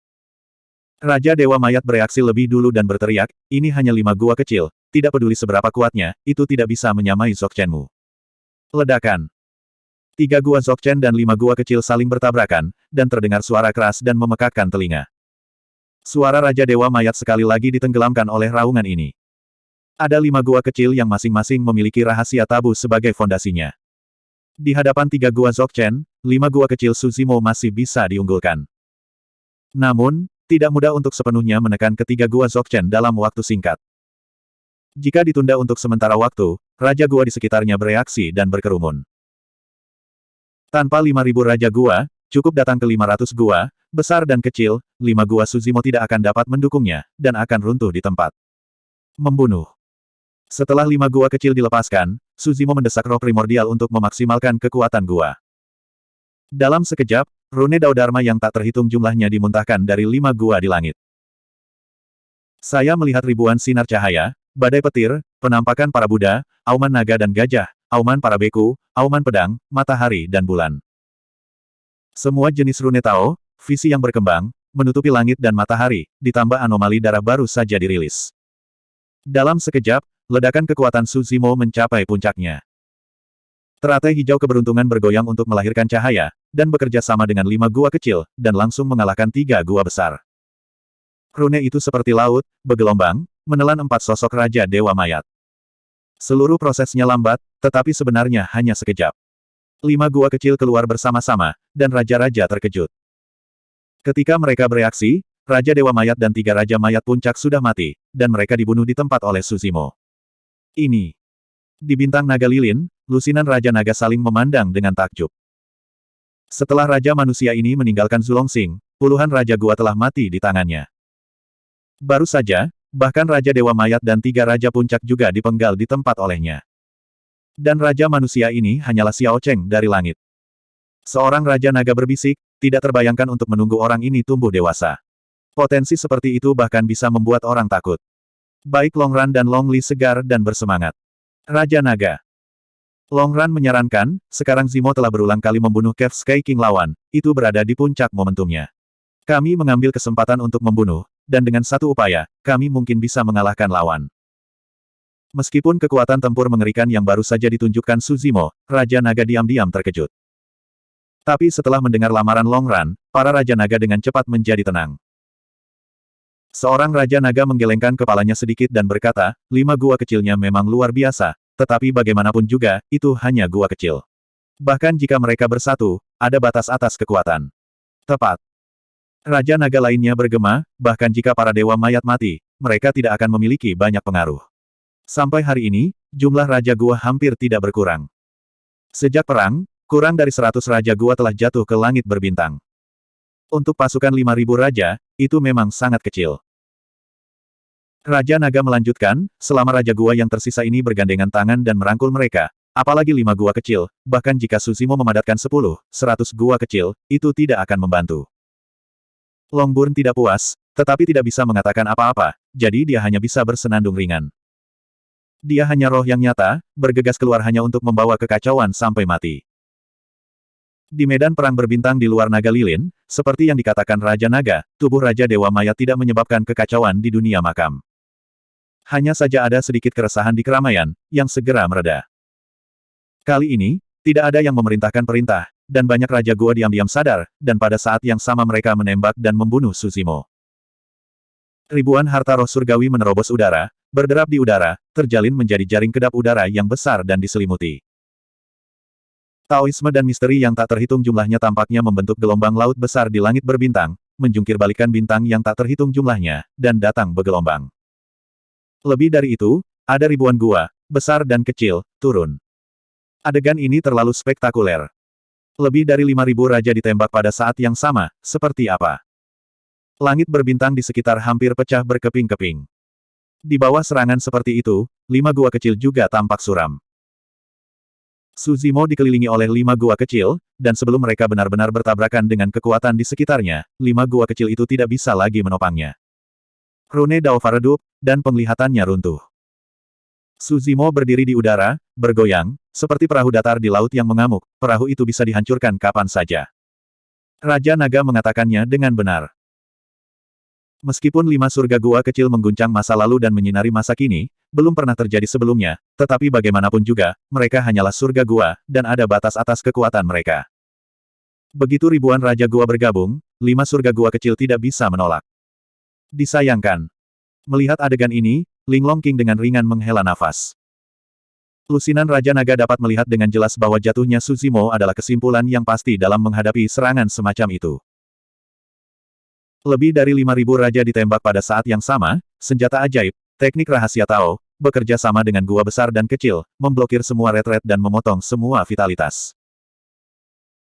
Raja Dewa Mayat bereaksi lebih dulu dan berteriak, ini hanya 5 gua kecil, tidak peduli seberapa kuatnya, itu tidak bisa menyamai Dzogchenmu. Ledakan. 3 gua Dzogchen dan 5 gua kecil saling bertabrakan, dan terdengar suara keras dan memekakkan telinga. Suara Raja Dewa Mayat sekali lagi ditenggelamkan oleh raungan ini. Ada 5 gua kecil yang masing-masing memiliki rahasia tabu sebagai fondasinya. Di hadapan 3 gua Dzogchen, 5 gua kecil Su Zimo masih bisa diunggulkan. Namun, tidak mudah untuk sepenuhnya menekan ketiga gua Dzogchen dalam waktu singkat. Jika ditunda untuk sementara waktu, Raja Gua di sekitarnya bereaksi dan berkerumun. Tanpa 5.000 Raja Gua, cukup datang ke 500 gua, besar dan kecil, 5 gua Su Zimo tidak akan dapat mendukungnya, dan akan runtuh di tempat. Membunuh. Setelah 5 gua kecil dilepaskan, Su Zimo mendesak roh primordial untuk memaksimalkan kekuatan gua. Dalam sekejap, rune Dao Dharma yang tak terhitung jumlahnya dimuntahkan dari 5 gua di langit. Saya melihat ribuan sinar cahaya, badai petir, penampakan para Buddha, auman naga dan gajah, auman para beku, auman pedang, matahari dan bulan. Semua jenis rune Tao, visi yang berkembang, menutupi langit dan matahari, ditambah anomali darah baru saja dirilis. Dalam sekejap, ledakan kekuatan Su Zimo mencapai puncaknya. Teratai hijau keberuntungan bergoyang untuk melahirkan cahaya, dan bekerja sama dengan 5 gua kecil, dan langsung mengalahkan 3 gua besar. Rune itu seperti laut, bergelombang, menelan 4 sosok Raja Dewa Mayat. Seluruh prosesnya lambat, tetapi sebenarnya hanya sekejap. 5 gua kecil keluar bersama-sama, dan raja-raja terkejut. Ketika mereka bereaksi, Raja Dewa Mayat dan 3 Raja Mayat Puncak sudah mati, dan mereka dibunuh di tempat oleh Su Zimo. Ini. Di bintang naga lilin, lusinan Raja Naga saling memandang dengan takjub. Setelah Raja Manusia ini meninggalkan Zulongxing, puluhan Raja Gua telah mati di tangannya. Baru saja, bahkan Raja Dewa Mayat dan 3 Raja Puncak juga dipenggal di tempat olehnya. Dan Raja Manusia ini hanyalah Xiao Cheng dari langit. Seorang Raja Naga berbisik, tidak terbayangkan untuk menunggu orang ini tumbuh dewasa. Potensi seperti itu bahkan bisa membuat orang takut. Baik Longran dan Long Li segar dan bersemangat. Raja Naga. Longran menyarankan, sekarang Zimo telah berulang kali membunuh Kev Sky King lawan, itu berada di puncak momentumnya. Kami mengambil kesempatan untuk membunuh, dan dengan satu upaya, kami mungkin bisa mengalahkan lawan. Meskipun kekuatan tempur mengerikan yang baru saja ditunjukkan Su Zimo, Raja Naga diam-diam terkejut. Tapi setelah mendengar lamaran Longran, para Raja Naga dengan cepat menjadi tenang. Seorang Raja Naga menggelengkan kepalanya sedikit dan berkata, 5 gua kecilnya memang luar biasa, tetapi bagaimanapun juga, itu hanya gua kecil. Bahkan jika mereka bersatu, ada batas atas kekuatan. Tepat. Raja Naga lainnya bergema, bahkan jika para Dewa Mayat mati, mereka tidak akan memiliki banyak pengaruh. Sampai hari ini, jumlah Raja Gua hampir tidak berkurang. Sejak perang, kurang dari 100 Raja Gua telah jatuh ke langit berbintang. Untuk pasukan 5.000 Raja, itu memang sangat kecil. Raja Naga melanjutkan, selama Raja Gua yang tersisa ini bergandengan tangan dan merangkul mereka, apalagi 5 gua kecil, bahkan jika Su Zimo memadatkan 10, 100 gua kecil, itu tidak akan membantu. Longburn tidak puas, tetapi tidak bisa mengatakan apa-apa, jadi dia hanya bisa bersenandung ringan. Dia hanya roh yang nyata, bergegas keluar hanya untuk membawa kekacauan sampai mati. Di medan perang berbintang di luar naga lilin, seperti yang dikatakan Raja Naga, tubuh Raja Dewa Maya tidak menyebabkan kekacauan di dunia makam. Hanya saja ada sedikit keresahan di keramaian, yang segera mereda. Kali ini, tidak ada yang memerintahkan perintah, dan banyak Raja Gua diam-diam sadar, dan pada saat yang sama mereka menembak dan membunuh Suzimo. Ribuan harta roh surgawi menerobos udara, berderap di udara, terjalin menjadi jaring kedap udara yang besar dan diselimuti. Taoisme dan misteri yang tak terhitung jumlahnya tampaknya membentuk gelombang laut besar di langit berbintang, menjungkir balikan bintang yang tak terhitung jumlahnya, dan datang bergelombang. Lebih dari itu, ada ribuan gua, besar dan kecil, turun. Adegan ini terlalu spektakuler. Lebih dari 5.000 raja ditembak pada saat yang sama, seperti apa? Langit berbintang di sekitar hampir pecah berkeping-keping. Di bawah serangan seperti itu, 5 gua kecil juga tampak suram. Suzimo dikelilingi oleh 5 gua kecil, dan sebelum mereka benar-benar bertabrakan dengan kekuatan di sekitarnya, 5 gua kecil itu tidak bisa lagi menopangnya. Rune Daofa redup, dan penglihatannya runtuh. Suzimo berdiri di udara, bergoyang, seperti perahu datar di laut yang mengamuk, perahu itu bisa dihancurkan kapan saja. Raja Naga mengatakannya dengan benar. Meskipun 5 surga gua kecil mengguncang masa lalu dan menyinari masa kini, belum pernah terjadi sebelumnya, tetapi bagaimanapun juga, mereka hanyalah surga gua, dan ada batas atas kekuatan mereka. Begitu ribuan Raja Gua bergabung, 5 surga gua kecil tidak bisa menolak. Disayangkan. Melihat adegan ini, Linglong King dengan ringan menghela nafas. Lusinan Raja Naga dapat melihat dengan jelas bahwa jatuhnya Suzimo adalah kesimpulan yang pasti dalam menghadapi serangan semacam itu. Lebih dari 5.000 raja ditembak pada saat yang sama, senjata ajaib, teknik rahasia Tao, bekerja sama dengan gua besar dan kecil, memblokir semua retret dan memotong semua vitalitas.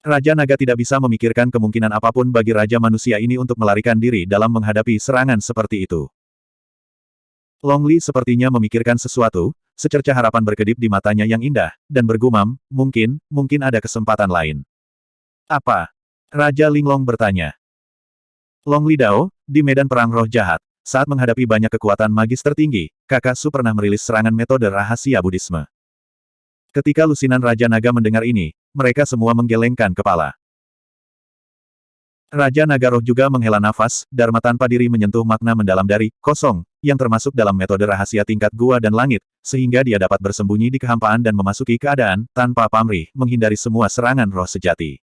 Raja Naga tidak bisa memikirkan kemungkinan apapun bagi Raja Manusia ini untuk melarikan diri dalam menghadapi serangan seperti itu. Long Li sepertinya memikirkan sesuatu, secercah harapan berkedip di matanya yang indah, dan bergumam, mungkin ada kesempatan lain. Apa? Raja Linglong bertanya. Long Li Dao, di medan perang roh jahat, saat menghadapi banyak kekuatan magis tertinggi, Kakak Su pernah merilis serangan metode rahasia Buddhisme. Ketika lusinan Raja Naga mendengar ini, mereka semua menggelengkan kepala. Raja Naga Roh juga menghela nafas, Dharma tanpa diri menyentuh makna mendalam dari kosong, yang termasuk dalam metode rahasia tingkat gua dan langit, sehingga dia dapat bersembunyi di kehampaan dan memasuki keadaan, tanpa pamrih, menghindari semua serangan roh sejati.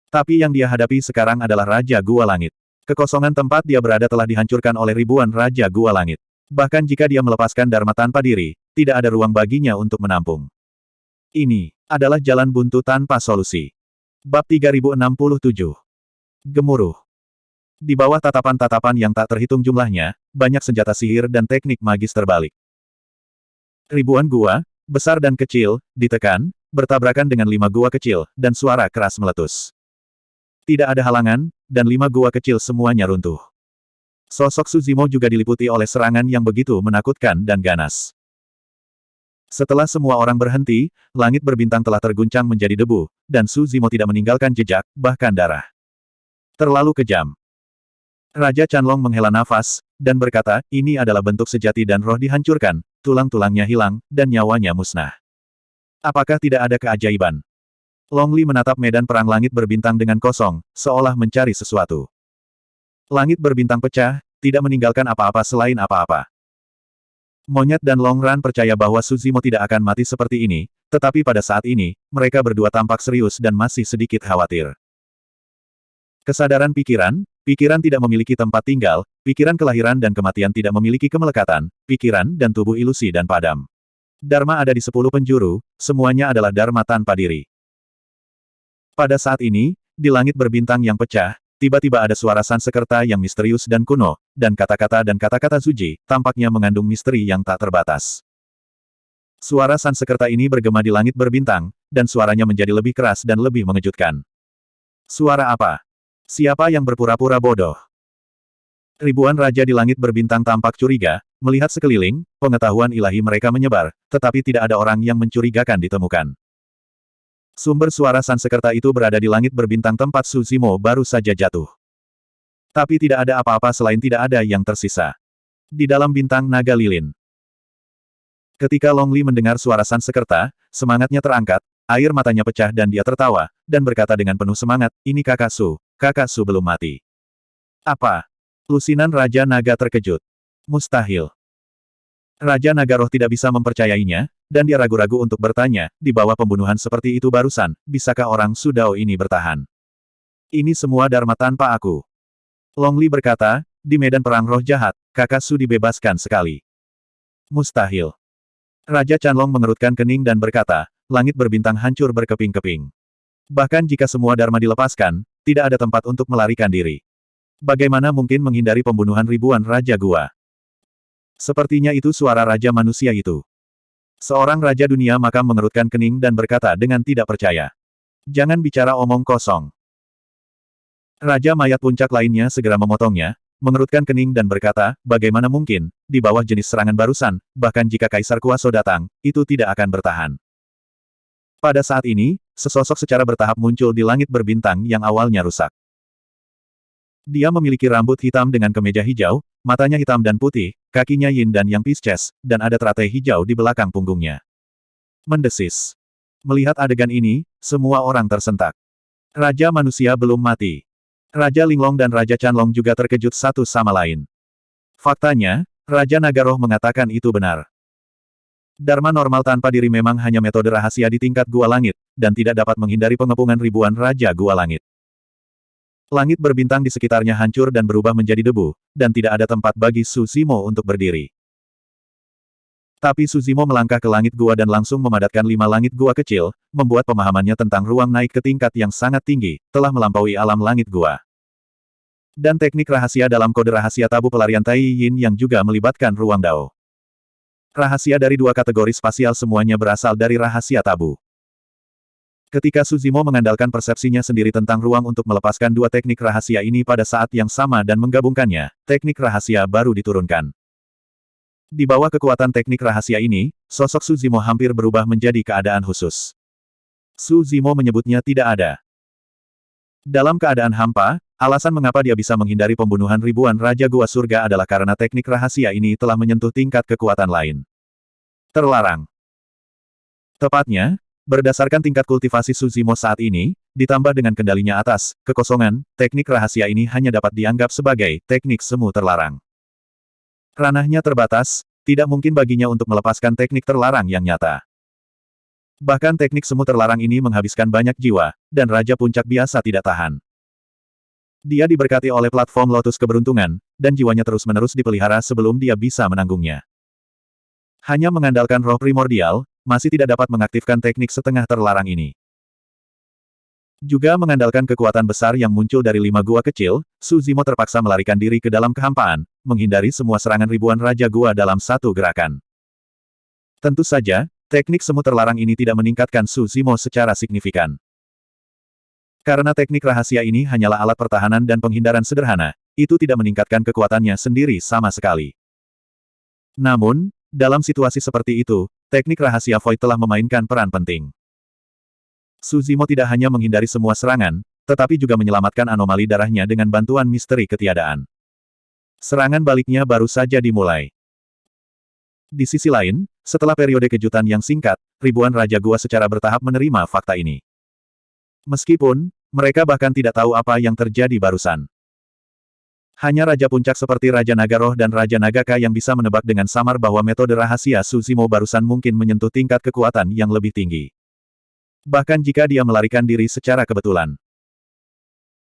Tapi yang dia hadapi sekarang adalah Raja Gua Langit. Kekosongan tempat dia berada telah dihancurkan oleh ribuan Raja Gua Langit. Bahkan jika dia melepaskan Dharma tanpa diri, tidak ada ruang baginya untuk menampung. Ini adalah jalan buntu tanpa solusi. Bab 3067. Gemuruh. Di bawah tatapan-tatapan yang tak terhitung jumlahnya, banyak senjata sihir dan teknik magis terbalik. Ribuan gua, besar dan kecil, ditekan, bertabrakan dengan 5 gua kecil, dan suara keras meletus. Tidak ada halangan, dan 5 gua kecil semuanya runtuh. Sosok Suzimo juga diliputi oleh serangan yang begitu menakutkan dan ganas. Setelah semua orang berhenti, langit berbintang telah terguncang menjadi debu, dan Suzimo tidak meninggalkan jejak, bahkan darah. Terlalu kejam. Raja Chanlong menghela nafas, dan berkata, ini adalah bentuk sejati dan roh dihancurkan, tulang-tulangnya hilang, dan nyawanya musnah. Apakah tidak ada keajaiban? Long Li menatap medan perang langit berbintang dengan kosong, seolah mencari sesuatu. Langit berbintang pecah, tidak meninggalkan apa-apa selain apa-apa. Monyet dan Long Ran percaya bahwa Suzimo tidak akan mati seperti ini, tetapi pada saat ini, mereka berdua tampak serius dan masih sedikit khawatir. Kesadaran pikiran, pikiran tidak memiliki tempat tinggal, pikiran kelahiran dan kematian tidak memiliki kemelekatan, pikiran dan tubuh ilusi dan padam. Dharma ada di 10 penjuru, semuanya adalah Dharma tanpa diri. Pada saat ini, di langit berbintang yang pecah, tiba-tiba ada suara Sansekerta yang misterius dan kuno, dan kata-kata Zuji, tampaknya mengandung misteri yang tak terbatas. Suara Sansekerta ini bergema di langit berbintang, dan suaranya menjadi lebih keras dan lebih mengejutkan. Suara apa? Siapa yang berpura-pura bodoh? Ribuan raja di langit berbintang tampak curiga, melihat sekeliling, pengetahuan ilahi mereka menyebar, tetapi tidak ada orang yang mencurigakan ditemukan. Sumber suara Sansekerta itu berada di langit berbintang tempat Suzimo baru saja jatuh. Tapi tidak ada apa-apa selain tidak ada yang tersisa. Di dalam bintang naga lilin. Ketika Long Li mendengar suara Sansekerta, semangatnya terangkat, air matanya pecah dan dia tertawa, dan berkata dengan penuh semangat, ini kakak Su belum mati. Apa? Lusinan Raja Naga terkejut. Mustahil. Raja Naga Roh tidak bisa mempercayainya, dan dia ragu-ragu untuk bertanya, di bawah pembunuhan seperti itu barusan, bisakah orang Sudao ini bertahan? Ini semua dharma tanpa aku. Long Li berkata, di medan perang roh jahat, kakak Su dibebaskan sekali. Mustahil. Raja Chanlong mengerutkan kening dan berkata, langit berbintang hancur berkeping-keping. Bahkan jika semua dharma dilepaskan, tidak ada tempat untuk melarikan diri. Bagaimana mungkin menghindari pembunuhan ribuan Raja Gua? Sepertinya itu suara Raja Manusia itu. Seorang Raja Dunia Makam mengerutkan kening dan berkata dengan tidak percaya. Jangan bicara omong kosong. Raja Mayat Puncak lainnya segera memotongnya, mengerutkan kening dan berkata, bagaimana mungkin, di bawah jenis serangan barusan, bahkan jika Kaisar Kuaso datang, itu tidak akan bertahan. Pada saat ini, sesosok secara bertahap muncul di langit berbintang yang awalnya rusak. Dia memiliki rambut hitam dengan kemeja hijau, matanya hitam dan putih, kakinya yin dan yang Pisces, dan ada teratai hijau di belakang punggungnya. Mendesis. Melihat adegan ini, semua orang tersentak. Raja Manusia belum mati. Raja Linglong dan Raja Chanlong juga terkejut satu sama lain. Faktanya, Raja Naga Roh mengatakan itu benar. Dharma normal tanpa diri memang hanya metode rahasia di tingkat Gua Langit, dan tidak dapat menghindari pengepungan ribuan Raja Gua Langit. Langit berbintang di sekitarnya hancur dan berubah menjadi debu, dan tidak ada tempat bagi Su Zimo untuk berdiri. Tapi Su Zimo melangkah ke langit gua dan langsung memadatkan 5 langit gua kecil, membuat pemahamannya tentang ruang naik ke tingkat yang sangat tinggi, telah melampaui alam langit gua. Dan teknik rahasia dalam kode rahasia tabu pelarian Tai Yin yang juga melibatkan ruang Dao. Rahasia dari 2 kategori spasial semuanya berasal dari rahasia tabu. Ketika Su Zimo mengandalkan persepsinya sendiri tentang ruang untuk melepaskan 2 teknik rahasia ini pada saat yang sama dan menggabungkannya, teknik rahasia baru diturunkan. Di bawah kekuatan teknik rahasia ini, sosok Su Zimo hampir berubah menjadi keadaan khusus. Su Zimo menyebutnya tidak ada. Dalam keadaan hampa, alasan mengapa dia bisa menghindari pembunuhan ribuan Raja Gua Surga adalah karena teknik rahasia ini telah menyentuh tingkat kekuatan lain. Terlarang. Tepatnya, berdasarkan tingkat kultivasi Su Zimo saat ini, ditambah dengan kendalinya atas kekosongan, teknik rahasia ini hanya dapat dianggap sebagai teknik semu terlarang. Ranahnya terbatas, tidak mungkin baginya untuk melepaskan teknik terlarang yang nyata. Bahkan teknik semu terlarang ini menghabiskan banyak jiwa, dan Raja Puncak biasa tidak tahan. Dia diberkati oleh platform Lotus Keberuntungan, dan jiwanya terus-menerus dipelihara sebelum dia bisa menanggungnya. Hanya mengandalkan roh primordial, masih tidak dapat mengaktifkan teknik setengah terlarang ini. Juga mengandalkan kekuatan besar yang muncul dari 5 gua kecil, Su Zimo terpaksa melarikan diri ke dalam kehampaan, menghindari semua serangan ribuan Raja Gua dalam satu gerakan. Tentu saja, teknik semu terlarang ini tidak meningkatkan Su Zimo secara signifikan. Karena teknik rahasia ini hanyalah alat pertahanan dan penghindaran sederhana, itu tidak meningkatkan kekuatannya sendiri sama sekali. Namun, dalam situasi seperti itu, teknik rahasia Void telah memainkan peran penting. Su Zimo tidak hanya menghindari semua serangan, tetapi juga menyelamatkan anomali darahnya dengan bantuan misteri ketiadaan. Serangan baliknya baru saja dimulai. Di sisi lain, setelah periode kejutan yang singkat, ribuan Raja Gua secara bertahap menerima fakta ini. Meskipun, mereka bahkan tidak tahu apa yang terjadi barusan. Hanya Raja Puncak seperti Raja Naga Roh dan Raja Nagaka yang bisa menebak dengan samar bahwa metode rahasia Su Zimo barusan mungkin menyentuh tingkat kekuatan yang lebih tinggi. Bahkan jika dia melarikan diri secara kebetulan.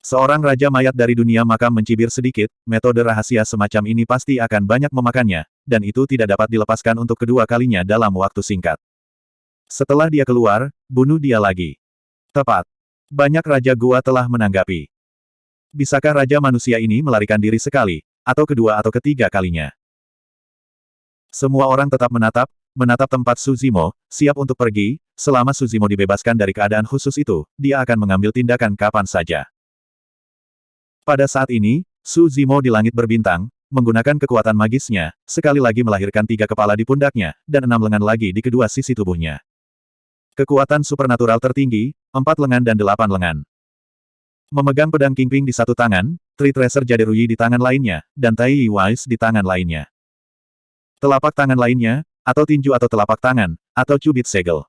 Seorang Raja Mayat dari dunia makam mencibir sedikit, metode rahasia semacam ini pasti akan banyak memakannya, dan itu tidak dapat dilepaskan untuk kedua kalinya dalam waktu singkat. Setelah dia keluar, bunuh dia lagi. Tepat. Banyak Raja Gua telah menanggapi. Bisakah Raja Manusia ini melarikan diri sekali, atau kedua atau ketiga kalinya? Semua orang tetap menatap tempat Su Zimo, siap untuk pergi. Selama Su Zimo dibebaskan dari keadaan khusus itu, dia akan mengambil tindakan kapan saja. Pada saat ini, Su Zimo di langit berbintang, menggunakan kekuatan magisnya, sekali lagi melahirkan 3 kepala di pundaknya, dan 6 lengan lagi di kedua sisi tubuhnya. Kekuatan supernatural tertinggi, 4 lengan dan 8 lengan. Memegang pedang Kingping di satu tangan, Tree Tracer Jade Ruyi di tangan lainnya, dan Tai Yi Wise di tangan lainnya. Telapak tangan lainnya, atau tinju atau telapak tangan, atau cubit segel.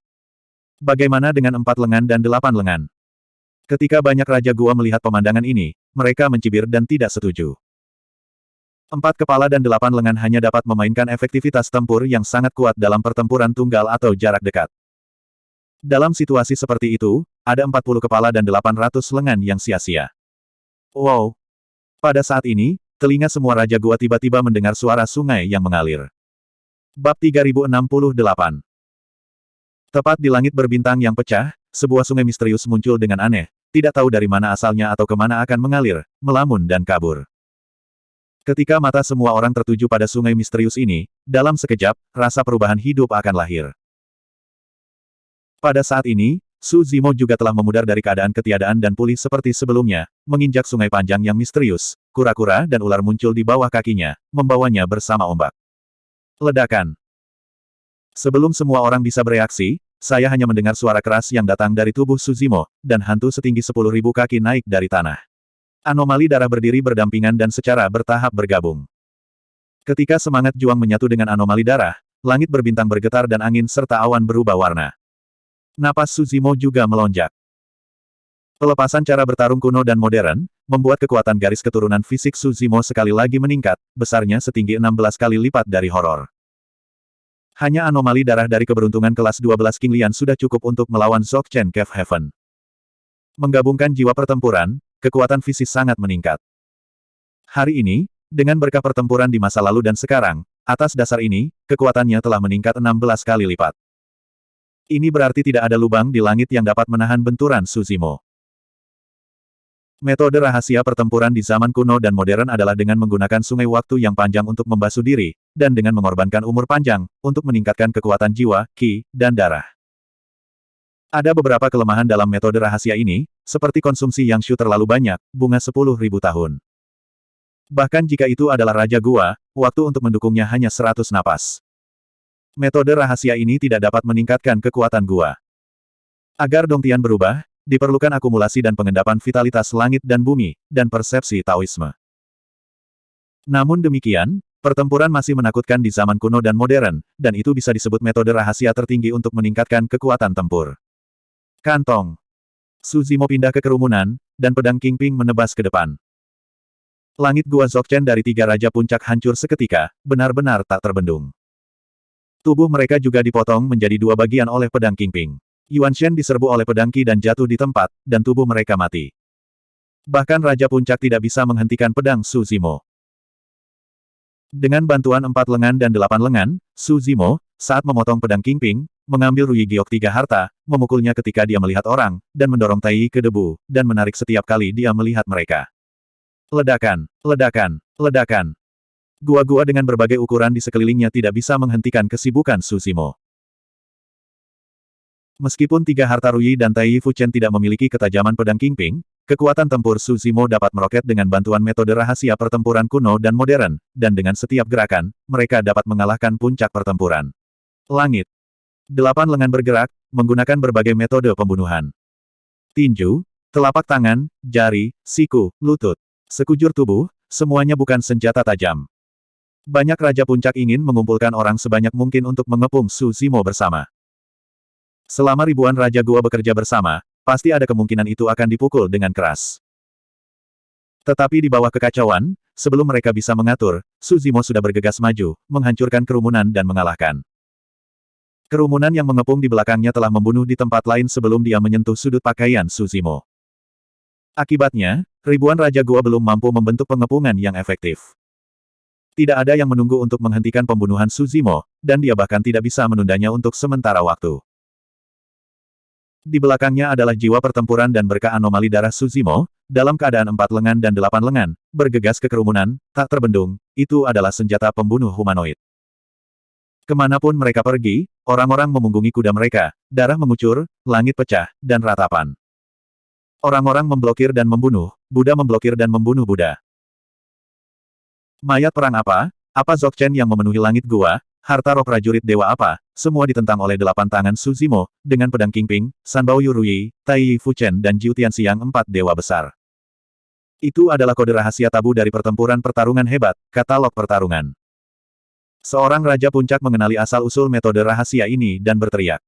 Bagaimana dengan 4 lengan dan 8 lengan? Ketika banyak Raja Gua melihat pemandangan ini, mereka mencibir dan tidak setuju. 4 kepala dan 8 lengan hanya dapat memainkan efektivitas tempur yang sangat kuat dalam pertempuran tunggal atau jarak dekat. Dalam situasi seperti itu, ada 40 kepala dan 800 lengan yang sia-sia. Wow! Pada saat ini, telinga semua Raja Gua tiba-tiba mendengar suara sungai yang mengalir. Bab 3068. Tepat di langit berbintang yang pecah, sebuah sungai misterius muncul dengan aneh, tidak tahu dari mana asalnya atau kemana akan mengalir, melamun dan kabur. Ketika mata semua orang tertuju pada sungai misterius ini, dalam sekejap, rasa perubahan hidup akan lahir. Pada saat ini, Su Zimo juga telah memudar dari keadaan ketiadaan dan pulih seperti sebelumnya, menginjak sungai panjang yang misterius, kura-kura dan ular muncul di bawah kakinya, membawanya bersama ombak. Ledakan. Sebelum semua orang bisa bereaksi, saya hanya mendengar suara keras yang datang dari tubuh Su Zimo, dan hantu setinggi 10.000 kaki naik dari tanah. Anomali darah berdiri berdampingan dan secara bertahap bergabung. Ketika semangat juang menyatu dengan anomali darah, langit berbintang bergetar dan angin serta awan berubah warna. Napas Su Zimo juga melonjak. Pelepasan cara bertarung kuno dan modern, membuat kekuatan garis keturunan fisik Su Zimo sekali lagi meningkat, besarnya setinggi 16 kali lipat dari horor. Hanya anomali darah dari keberuntungan kelas 12 King Lian sudah cukup untuk melawan Dzogchen Cave Heaven. Menggabungkan jiwa pertempuran, kekuatan fisik sangat meningkat. Hari ini, dengan berkah pertempuran di masa lalu dan sekarang, atas dasar ini, kekuatannya telah meningkat 16 kali lipat. Ini berarti tidak ada lubang di langit yang dapat menahan benturan Su Zimo. Metode rahasia pertempuran di zaman kuno dan modern adalah dengan menggunakan sungai waktu yang panjang untuk membasuh diri, dan dengan mengorbankan umur panjang, untuk meningkatkan kekuatan jiwa, ki, dan darah. Ada beberapa kelemahan dalam metode rahasia ini, seperti konsumsi yang Shu terlalu banyak, bunga 10.000 tahun. Bahkan jika itu adalah Raja Gua, waktu untuk mendukungnya hanya 100 napas. Metode rahasia ini tidak dapat meningkatkan kekuatan Gua. Agar Dongtian berubah, diperlukan akumulasi dan pengendapan vitalitas langit dan bumi, dan persepsi Taoisme. Namun demikian, pertempuran masih menakutkan di zaman kuno dan modern, dan itu bisa disebut metode rahasia tertinggi untuk meningkatkan kekuatan tempur. Kantong. Su Zimo pindah ke kerumunan, dan pedang Qingping menebas ke depan. Langit Gua Dzogchen dari 3 Raja Puncak hancur seketika, benar-benar tak terbendung. Tubuh mereka juga dipotong menjadi 2 bagian oleh pedang Qingping. Yuan Shen diserbu oleh pedang Qi dan jatuh di tempat, dan tubuh mereka mati. Bahkan Raja Puncak tidak bisa menghentikan pedang Su Zimo. Dengan bantuan 4 lengan dan 8 lengan, Su Zimo, saat memotong pedang Qingping, mengambil Rui Giok 3 harta, memukulnya ketika dia melihat orang, dan mendorong Tai ke debu, dan menarik setiap kali dia melihat mereka. Ledakan, ledakan, ledakan. Gua-gua dengan berbagai ukuran di sekelilingnya tidak bisa menghentikan kesibukan Su Zimo. Meskipun 3 harta Rui dan Tai Fuchen tidak memiliki ketajaman pedang Qingping, kekuatan tempur Su Zimo dapat meroket dengan bantuan metode rahasia pertempuran kuno dan modern, dan dengan setiap gerakan, mereka dapat mengalahkan puncak pertempuran. Langit. 8 lengan bergerak, menggunakan berbagai metode pembunuhan. Tinju, telapak tangan, jari, siku, lutut, sekujur tubuh, semuanya bukan senjata tajam. Banyak Raja Puncak ingin mengumpulkan orang sebanyak mungkin untuk mengepung Su Zimo bersama. Selama ribuan Raja Gua bekerja bersama, pasti ada kemungkinan itu akan dipukul dengan keras. Tetapi di bawah kekacauan, sebelum mereka bisa mengatur, Su Zimo sudah bergegas maju, menghancurkan kerumunan dan mengalahkan. Kerumunan yang mengepung di belakangnya telah membunuh di tempat lain sebelum dia menyentuh sudut pakaian Su Zimo. Akibatnya, ribuan Raja Gua belum mampu membentuk pengepungan yang efektif. Tidak ada yang menunggu untuk menghentikan pembunuhan Su Zimo, dan dia bahkan tidak bisa menundanya untuk sementara waktu. Di belakangnya adalah jiwa pertempuran dan berkah anomali darah Su Zimo, dalam keadaan 4 lengan dan 8 lengan, bergegas ke kerumunan, tak terbendung, itu adalah senjata pembunuh humanoid. Kemanapun mereka pergi, orang-orang memunggungi kuda mereka, darah mengucur, langit pecah, dan ratapan. Orang-orang memblokir dan membunuh, Buddha memblokir dan membunuh Buddha. Mayat perang apa? Apa Dzogchen yang memenuhi langit gua? Harta roh prajurit dewa apa? Semua ditentang oleh 8 tangan Su Zimo, dengan pedang Qingping, Sanbaoyu Rui, Tai Fuchen dan Jiu Tianxiang 4 dewa besar. Itu adalah kode rahasia tabu dari pertempuran pertarungan hebat, katalog pertarungan. Seorang Raja Puncak mengenali asal-usul metode rahasia ini dan berteriak.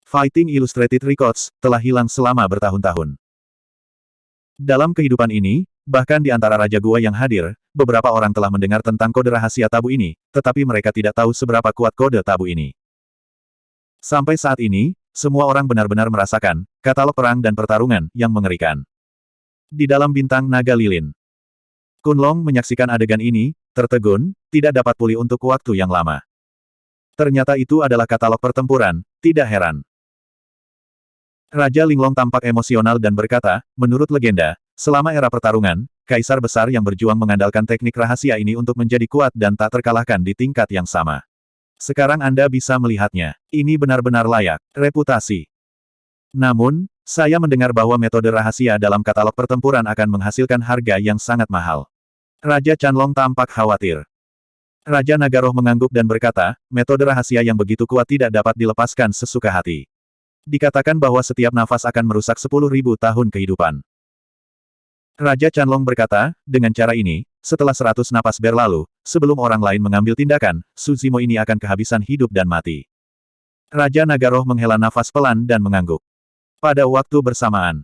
Fighting Illustrated Records telah hilang selama bertahun-tahun. Dalam kehidupan ini, bahkan di antara Raja Gua yang hadir, beberapa orang telah mendengar tentang kode rahasia tabu ini, tetapi mereka tidak tahu seberapa kuat kode tabu ini. Sampai saat ini, semua orang benar-benar merasakan katalog perang dan pertarungan yang mengerikan. Di dalam bintang naga lilin, Kunlong menyaksikan adegan ini, tertegun, tidak dapat pulih untuk waktu yang lama. Ternyata itu adalah katalog pertempuran, tidak heran. Raja Linglong tampak emosional dan berkata, menurut legenda, selama era pertarungan, kaisar besar yang berjuang mengandalkan teknik rahasia ini untuk menjadi kuat dan tak terkalahkan di tingkat yang sama. Sekarang Anda bisa melihatnya. Ini benar-benar layak. Reputasi. Namun, saya mendengar bahwa metode rahasia dalam katalog pertempuran akan menghasilkan harga yang sangat mahal. Raja Chanlong tampak khawatir. Raja Nagaroh mengangguk dan berkata, metode rahasia yang begitu kuat tidak dapat dilepaskan sesuka hati. Dikatakan bahwa setiap nafas akan merusak 10.000 tahun kehidupan. Raja Chanlong berkata, dengan cara ini, setelah 100 napas berlalu, sebelum orang lain mengambil tindakan, Su Zimo ini akan kehabisan hidup dan mati. Raja Nagaroh menghela nafas pelan dan mengangguk. Pada waktu bersamaan,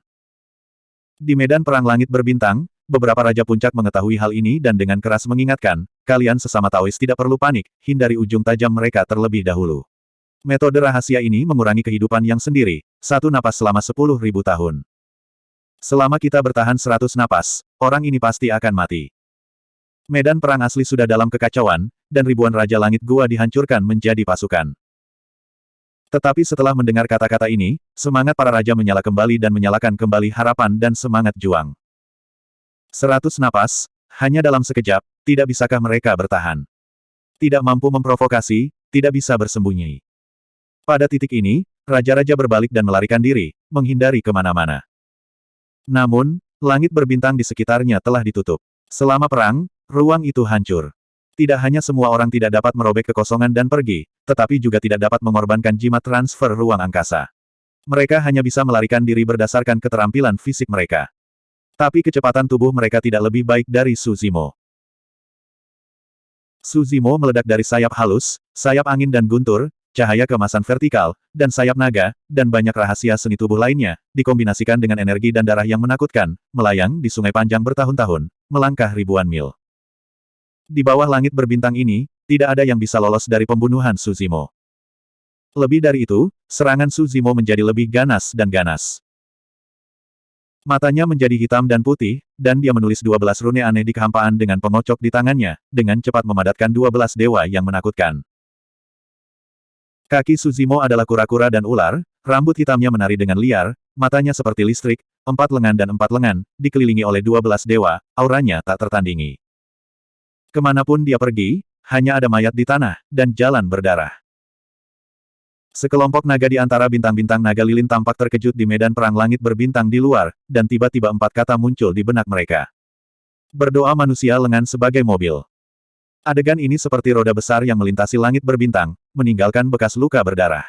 di medan perang langit berbintang, beberapa Raja Puncak mengetahui hal ini dan dengan keras mengingatkan, kalian sesama Taois tidak perlu panik, hindari ujung tajam mereka terlebih dahulu. Metode rahasia ini mengurangi kehidupan yang sendiri, satu napas selama 10.000 tahun. Selama kita bertahan 100 napas, orang ini pasti akan mati. Medan perang asli sudah dalam kekacauan, dan ribuan Raja Langit Gua dihancurkan menjadi pasukan. Tetapi setelah mendengar kata-kata ini, semangat para raja menyala kembali dan menyalakan kembali harapan dan semangat juang. 100 napas, hanya dalam sekejap, tidak bisakah mereka bertahan? Tidak mampu memprovokasi, tidak bisa bersembunyi. Pada titik ini, raja-raja berbalik dan melarikan diri, menghindari kemana-mana. Namun, langit berbintang di sekitarnya telah ditutup. Selama perang, ruang itu hancur. Tidak hanya semua orang tidak dapat merobek kekosongan dan pergi, tetapi juga tidak dapat mengorbankan jimat transfer ruang angkasa. Mereka hanya bisa melarikan diri berdasarkan keterampilan fisik mereka. Tapi kecepatan tubuh mereka tidak lebih baik dari Su Zimo. Su Zimo meledak dari sayap halus, sayap angin dan guntur, cahaya keemasan vertikal, dan sayap naga, dan banyak rahasia seni tubuh lainnya, dikombinasikan dengan energi dan darah yang menakutkan, melayang di sungai panjang bertahun-tahun, melangkah ribuan mil. Di bawah langit berbintang ini, tidak ada yang bisa lolos dari pembunuhan Su Zimo. Lebih dari itu, serangan Su Zimo menjadi lebih ganas dan ganas. Matanya menjadi hitam dan putih, dan dia menulis 12 rune aneh di kehampaan dengan pengocok di tangannya, dengan cepat memadatkan 12 dewa yang menakutkan. Kaki Su Zimo adalah kura-kura dan ular, rambut hitamnya menari dengan liar, matanya seperti listrik, 4 lengan dan 4 lengan, dikelilingi oleh 12 dewa, auranya tak tertandingi. Kemanapun dia pergi, hanya ada mayat di tanah, dan jalan berdarah. Sekelompok naga di antara bintang-bintang naga lilin tampak terkejut di medan perang langit berbintang di luar, dan tiba-tiba 4 kata muncul di benak mereka. Berdoa manusia lengan sebagai mobil. Adegan ini seperti roda besar yang melintasi langit berbintang, meninggalkan bekas luka berdarah.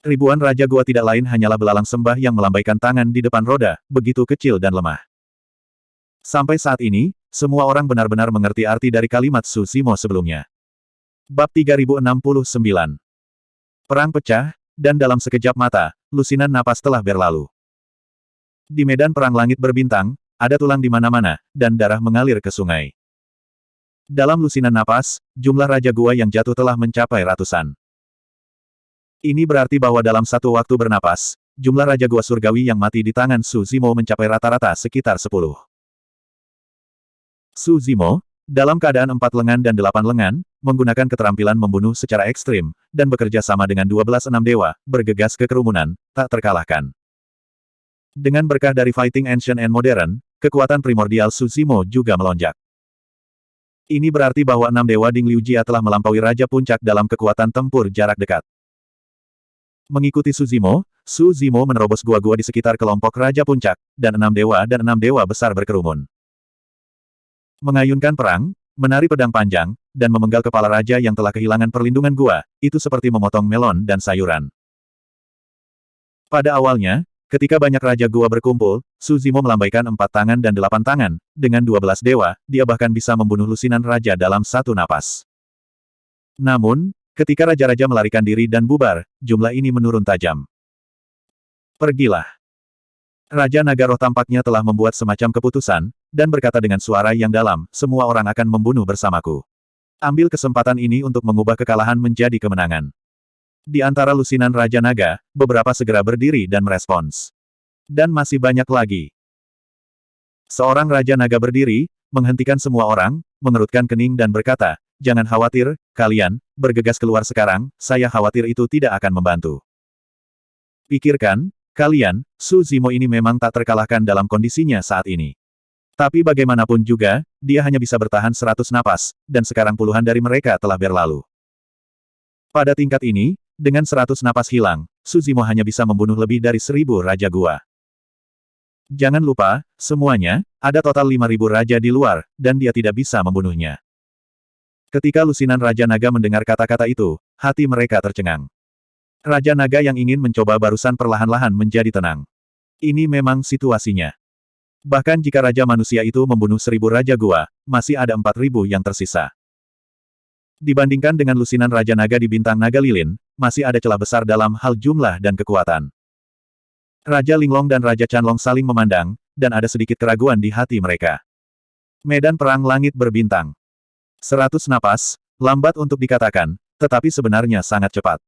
Ribuan Raja Gua tidak lain hanyalah belalang sembah yang melambaikan tangan di depan roda, begitu kecil dan lemah. Sampai saat ini, semua orang benar-benar mengerti arti dari kalimat Su Zimo sebelumnya. Bab 3069. Perang pecah, dan dalam sekejap mata, lusinan napas telah berlalu. Di medan perang langit berbintang, ada tulang di mana-mana, dan darah mengalir ke sungai. Dalam lusinan napas, jumlah Raja Gua yang jatuh telah mencapai ratusan. Ini berarti bahwa dalam satu waktu bernapas, jumlah Raja Gua surgawi yang mati di tangan Su Zimo mencapai rata-rata sekitar 10. Su Zimo, dalam keadaan 4 lengan dan 8 lengan, menggunakan keterampilan membunuh secara ekstrim, dan bekerja sama dengan 12 enam dewa, bergegas ke kerumunan, tak terkalahkan. Dengan berkah dari Fighting Ancient and Modern, kekuatan primordial Su Zimo juga melonjak. Ini berarti bahwa 6 dewa Ding Liujia telah melampaui Raja Puncak dalam kekuatan tempur jarak dekat. Mengikuti Su Zimo menerobos gua-gua di sekitar kelompok Raja Puncak, dan 6 dewa besar berkerumun. Mengayunkan perang, menari pedang panjang, dan memenggal kepala raja yang telah kehilangan perlindungan gua, itu seperti memotong melon dan sayuran. Pada awalnya, ketika banyak Raja Gua berkumpul, Su Zimo melambaikan 4 tangan dan 8 tangan, dengan 12 dewa, dia bahkan bisa membunuh lusinan raja dalam satu napas. Namun, ketika raja-raja melarikan diri dan bubar, jumlah ini menurun tajam. Pergilah. Raja Naga Roh tampaknya telah membuat semacam keputusan, dan berkata dengan suara yang dalam, semua orang akan membunuh bersamaku. Ambil kesempatan ini untuk mengubah kekalahan menjadi kemenangan. Di antara lusinan Raja Naga, beberapa segera berdiri dan merespons. Dan masih banyak lagi. Seorang Raja Naga berdiri, menghentikan semua orang, mengerutkan kening dan berkata, jangan khawatir, kalian, bergegas keluar sekarang, saya khawatir itu tidak akan membantu. Pikirkan, kalian, Su Zimo ini memang tak terkalahkan dalam kondisinya saat ini. Tapi bagaimanapun juga, dia hanya bisa bertahan 100 napas, dan sekarang puluhan dari mereka telah berlalu. Pada tingkat ini, dengan 100 napas hilang, Su Zimo hanya bisa membunuh lebih dari 1000 Raja Gua. Jangan lupa, semuanya, ada total 5000 Raja di luar, dan dia tidak bisa membunuhnya. Ketika lusinan Raja Naga mendengar kata-kata itu, hati mereka tercengang. Raja Naga yang ingin mencoba barusan perlahan-lahan menjadi tenang. Ini memang situasinya. Bahkan jika Raja Manusia itu membunuh 1000 Raja Gua, masih ada 4000 yang tersisa. Dibandingkan dengan lusinan Raja Naga di Bintang Naga Lilin, masih ada celah besar dalam hal jumlah dan kekuatan. Raja Linglong dan Raja Chanlong saling memandang, dan ada sedikit keraguan di hati mereka. Medan perang langit berbintang. 100 napas, lambat untuk dikatakan, tetapi sebenarnya sangat cepat.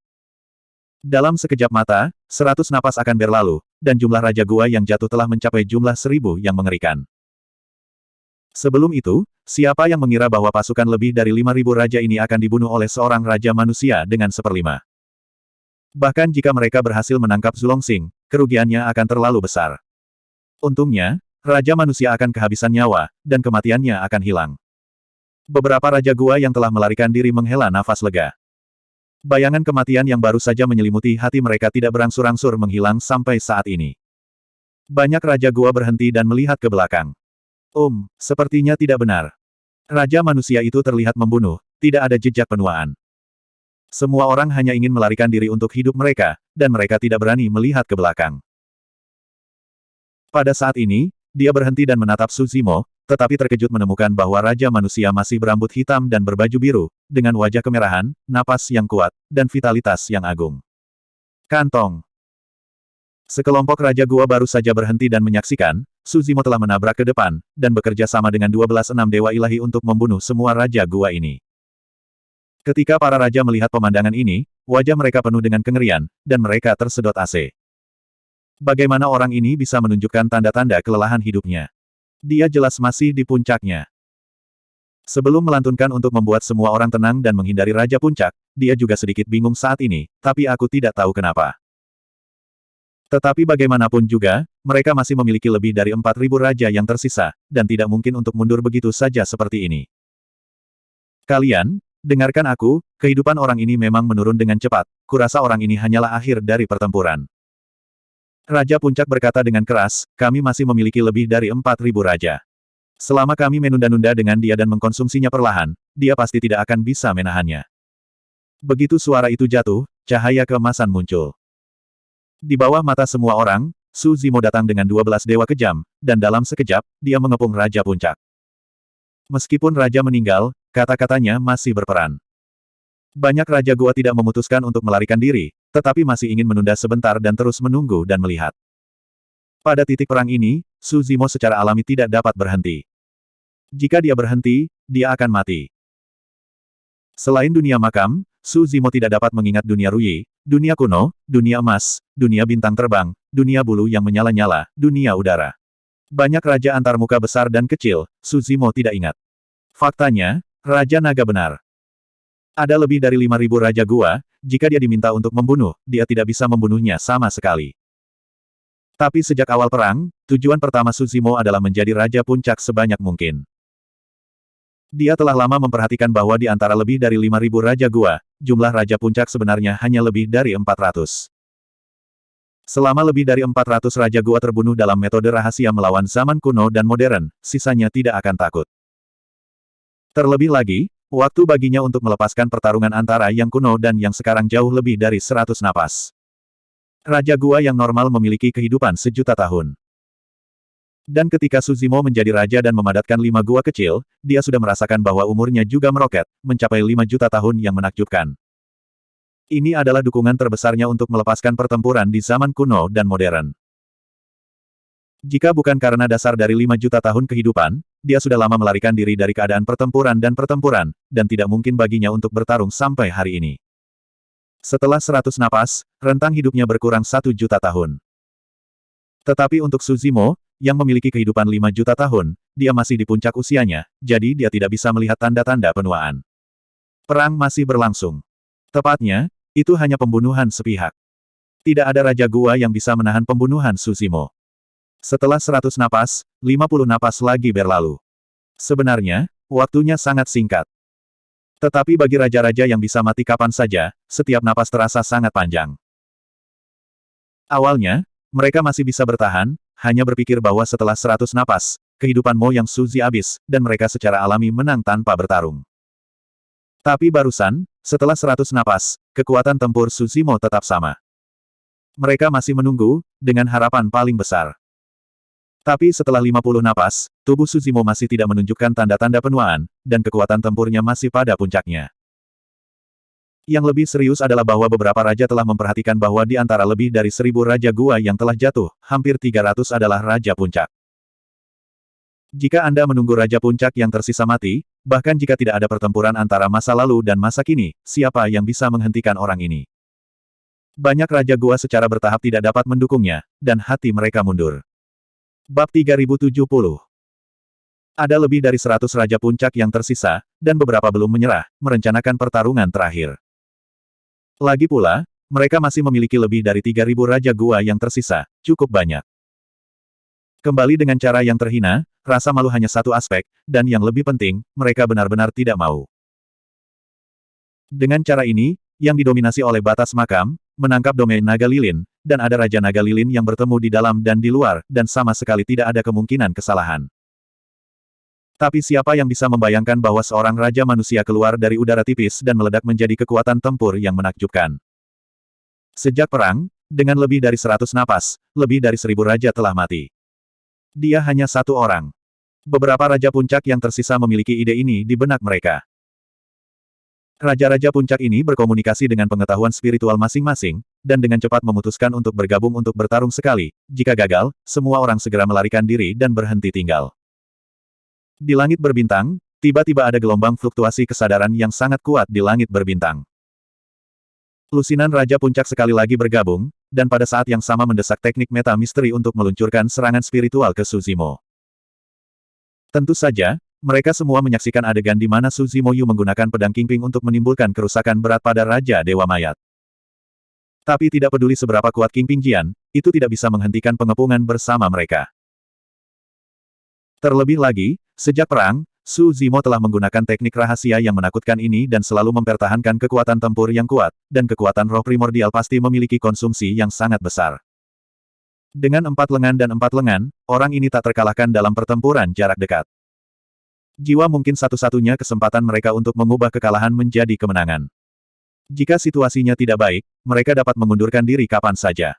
Dalam sekejap mata, 100 napas akan berlalu, dan jumlah Raja Gua yang jatuh telah mencapai jumlah 1000 yang mengerikan. Sebelum itu, siapa yang mengira bahwa pasukan lebih dari 5000 Raja ini akan dibunuh oleh seorang Raja Manusia dengan 1/5? Bahkan jika mereka berhasil menangkap Zulongxing, kerugiannya akan terlalu besar. Untungnya, Raja Manusia akan kehabisan nyawa, dan kematiannya akan hilang. Beberapa Raja Gua yang telah melarikan diri menghela nafas lega. Bayangan kematian yang baru saja menyelimuti hati mereka tidak berangsur-angsur menghilang sampai saat ini. Banyak Raja Gua berhenti dan melihat ke belakang. Sepertinya tidak benar. Raja Manusia itu terlihat membunuh, tidak ada jejak penuaan. Semua orang hanya ingin melarikan diri untuk hidup mereka, dan mereka tidak berani melihat ke belakang. Pada saat ini, dia berhenti dan menatap Su Zimo, tetapi terkejut menemukan bahwa Raja Manusia masih berambut hitam dan berbaju biru, dengan wajah kemerahan, napas yang kuat, dan vitalitas yang agung. Kantong. Sekelompok Raja Gua baru saja berhenti dan menyaksikan, Su Zimo telah menabrak ke depan, dan bekerja sama dengan 12 Dewa Ilahi untuk membunuh semua Raja Gua ini. Ketika para Raja melihat pemandangan ini, wajah mereka penuh dengan kengerian, dan mereka tersedot AC. Bagaimana orang ini bisa menunjukkan tanda-tanda kelelahan hidupnya? Dia jelas masih di puncaknya. Sebelum melantunkan untuk membuat semua orang tenang dan menghindari Raja Puncak, dia juga sedikit bingung saat ini, tapi aku tidak tahu kenapa. Tetapi bagaimanapun juga, mereka masih memiliki lebih dari 4000 Raja yang tersisa, dan tidak mungkin untuk mundur begitu saja seperti ini. Kalian, dengarkan aku, kehidupan orang ini memang menurun dengan cepat, kurasa orang ini hanyalah akhir dari pertempuran. Raja Puncak berkata dengan keras, kami masih memiliki lebih dari 4000 Raja. Selama kami menunda-nunda dengan dia dan mengkonsumsinya perlahan, dia pasti tidak akan bisa menahannya. Begitu suara itu jatuh, cahaya keemasan muncul. Di bawah mata semua orang, Su Zimo datang dengan 12 dewa kejam, dan dalam sekejap, dia mengepung Raja Puncak. Meskipun Raja meninggal, kata-katanya masih berperan. Banyak Raja Gua tidak memutuskan untuk melarikan diri, tetapi masih ingin menunda sebentar dan terus menunggu dan melihat. Pada titik perang ini, Su Zimo secara alami tidak dapat berhenti. Jika dia berhenti, dia akan mati. Selain dunia makam, Su Zimo tidak dapat mengingat dunia Ruyi, dunia kuno, dunia emas, dunia bintang terbang, dunia bulu yang menyala-nyala, dunia udara. Banyak Raja antarmuka besar dan kecil, Su Zimo tidak ingat. Faktanya, Raja Naga benar. Ada lebih dari 5000 Raja Gua, jika dia diminta untuk membunuh, dia tidak bisa membunuhnya sama sekali. Tapi sejak awal perang, tujuan pertama Su Zimo adalah menjadi Raja Puncak sebanyak mungkin. Dia telah lama memperhatikan bahwa di antara lebih dari 5000 Raja Gua, jumlah Raja Puncak sebenarnya hanya lebih dari 400. Selama lebih dari 400 Raja Gua terbunuh dalam metode rahasia melawan zaman kuno dan modern, sisanya tidak akan takut. Terlebih lagi, waktu baginya untuk melepaskan pertarungan antara yang kuno dan yang sekarang jauh lebih dari 100 napas. Raja Gua yang normal memiliki kehidupan sejuta tahun. Dan ketika Suzimo menjadi raja dan memadatkan 5 gua kecil, dia sudah merasakan bahwa umurnya juga meroket, mencapai 5 juta tahun yang menakjubkan. Ini adalah dukungan terbesarnya untuk melepaskan pertempuran di zaman kuno dan modern. Jika bukan karena dasar dari 5 juta tahun kehidupan, dia sudah lama melarikan diri dari keadaan pertempuran, dan tidak mungkin baginya untuk bertarung sampai hari ini. Setelah 100 napas, rentang hidupnya berkurang 1 juta tahun. Tetapi untuk Suzimo, yang memiliki kehidupan 5 juta tahun, dia masih di puncak usianya, jadi dia tidak bisa melihat tanda-tanda penuaan. Perang masih berlangsung. Tepatnya, itu hanya pembunuhan sepihak. Tidak ada Raja Gua yang bisa menahan pembunuhan Suzimo. Setelah 100 napas, 50 napas lagi berlalu. Sebenarnya, waktunya sangat singkat. Tetapi bagi raja-raja yang bisa mati kapan saja, setiap napas terasa sangat panjang. Awalnya, mereka masih bisa bertahan, hanya berpikir bahwa setelah 100 napas, kehidupan Mo yang Suzy habis, dan mereka secara alami menang tanpa bertarung. Tapi barusan, setelah 100 napas, kekuatan tempur Suzimo tetap sama. Mereka masih menunggu, dengan harapan paling besar. Tapi setelah 50 napas, tubuh Suzimo masih tidak menunjukkan tanda-tanda penuaan, dan kekuatan tempurnya masih pada puncaknya. Yang lebih serius adalah bahwa beberapa raja telah memperhatikan bahwa di antara lebih dari 1000 Raja Gua yang telah jatuh, hampir 300 adalah Raja Puncak. Jika Anda menunggu Raja Puncak yang tersisa mati, bahkan jika tidak ada pertempuran antara masa lalu dan masa kini, siapa yang bisa menghentikan orang ini? Banyak Raja Gua secara bertahap tidak dapat mendukungnya, dan hati mereka mundur. Bab 3070. Ada lebih dari 100 Raja Puncak yang tersisa, dan beberapa belum menyerah, merencanakan pertarungan terakhir. Lagi pula, mereka masih memiliki lebih dari 3000 Raja Gua yang tersisa, cukup banyak. Kembali dengan cara yang terhina, rasa malu hanya satu aspek, dan yang lebih penting, mereka benar-benar tidak mau. Dengan cara ini, yang didominasi oleh batas makam, menangkap domain naga lilin, dan ada Raja Naga Lilin yang bertemu di dalam dan di luar, dan sama sekali tidak ada kemungkinan kesalahan. Tapi siapa yang bisa membayangkan bahwa seorang Raja Manusia keluar dari udara tipis dan meledak menjadi kekuatan tempur yang menakjubkan? Sejak perang, dengan lebih dari 100 napas, lebih dari 1000 Raja telah mati. Dia hanya satu orang. Beberapa Raja Puncak yang tersisa memiliki ide ini di benak mereka. Raja-Raja Puncak ini berkomunikasi dengan pengetahuan spiritual masing-masing, dan dengan cepat memutuskan untuk bergabung untuk bertarung sekali. Jika gagal, semua orang segera melarikan diri dan berhenti tinggal. Di langit berbintang, tiba-tiba ada gelombang fluktuasi kesadaran yang sangat kuat di langit berbintang. Lusinan Raja Puncak sekali lagi bergabung, dan pada saat yang sama mendesak teknik meta misteri untuk meluncurkan serangan spiritual ke Suzimo. Tentu saja, mereka semua menyaksikan adegan di mana Suzimo Yu menggunakan pedang Kingping untuk menimbulkan kerusakan berat pada Raja Dewa Mayat. Tapi tidak peduli seberapa kuat Kingping Jian, itu tidak bisa menghentikan pengepungan bersama mereka. Terlebih lagi, sejak perang, Suzimo telah menggunakan teknik rahasia yang menakutkan ini dan selalu mempertahankan kekuatan tempur yang kuat, dan kekuatan roh primordial pasti memiliki konsumsi yang sangat besar. Dengan 4 lengan dan 4 lengan, orang ini tak terkalahkan dalam pertempuran jarak dekat. Jiwa mungkin satu-satunya kesempatan mereka untuk mengubah kekalahan menjadi kemenangan. Jika situasinya tidak baik, mereka dapat mengundurkan diri kapan saja.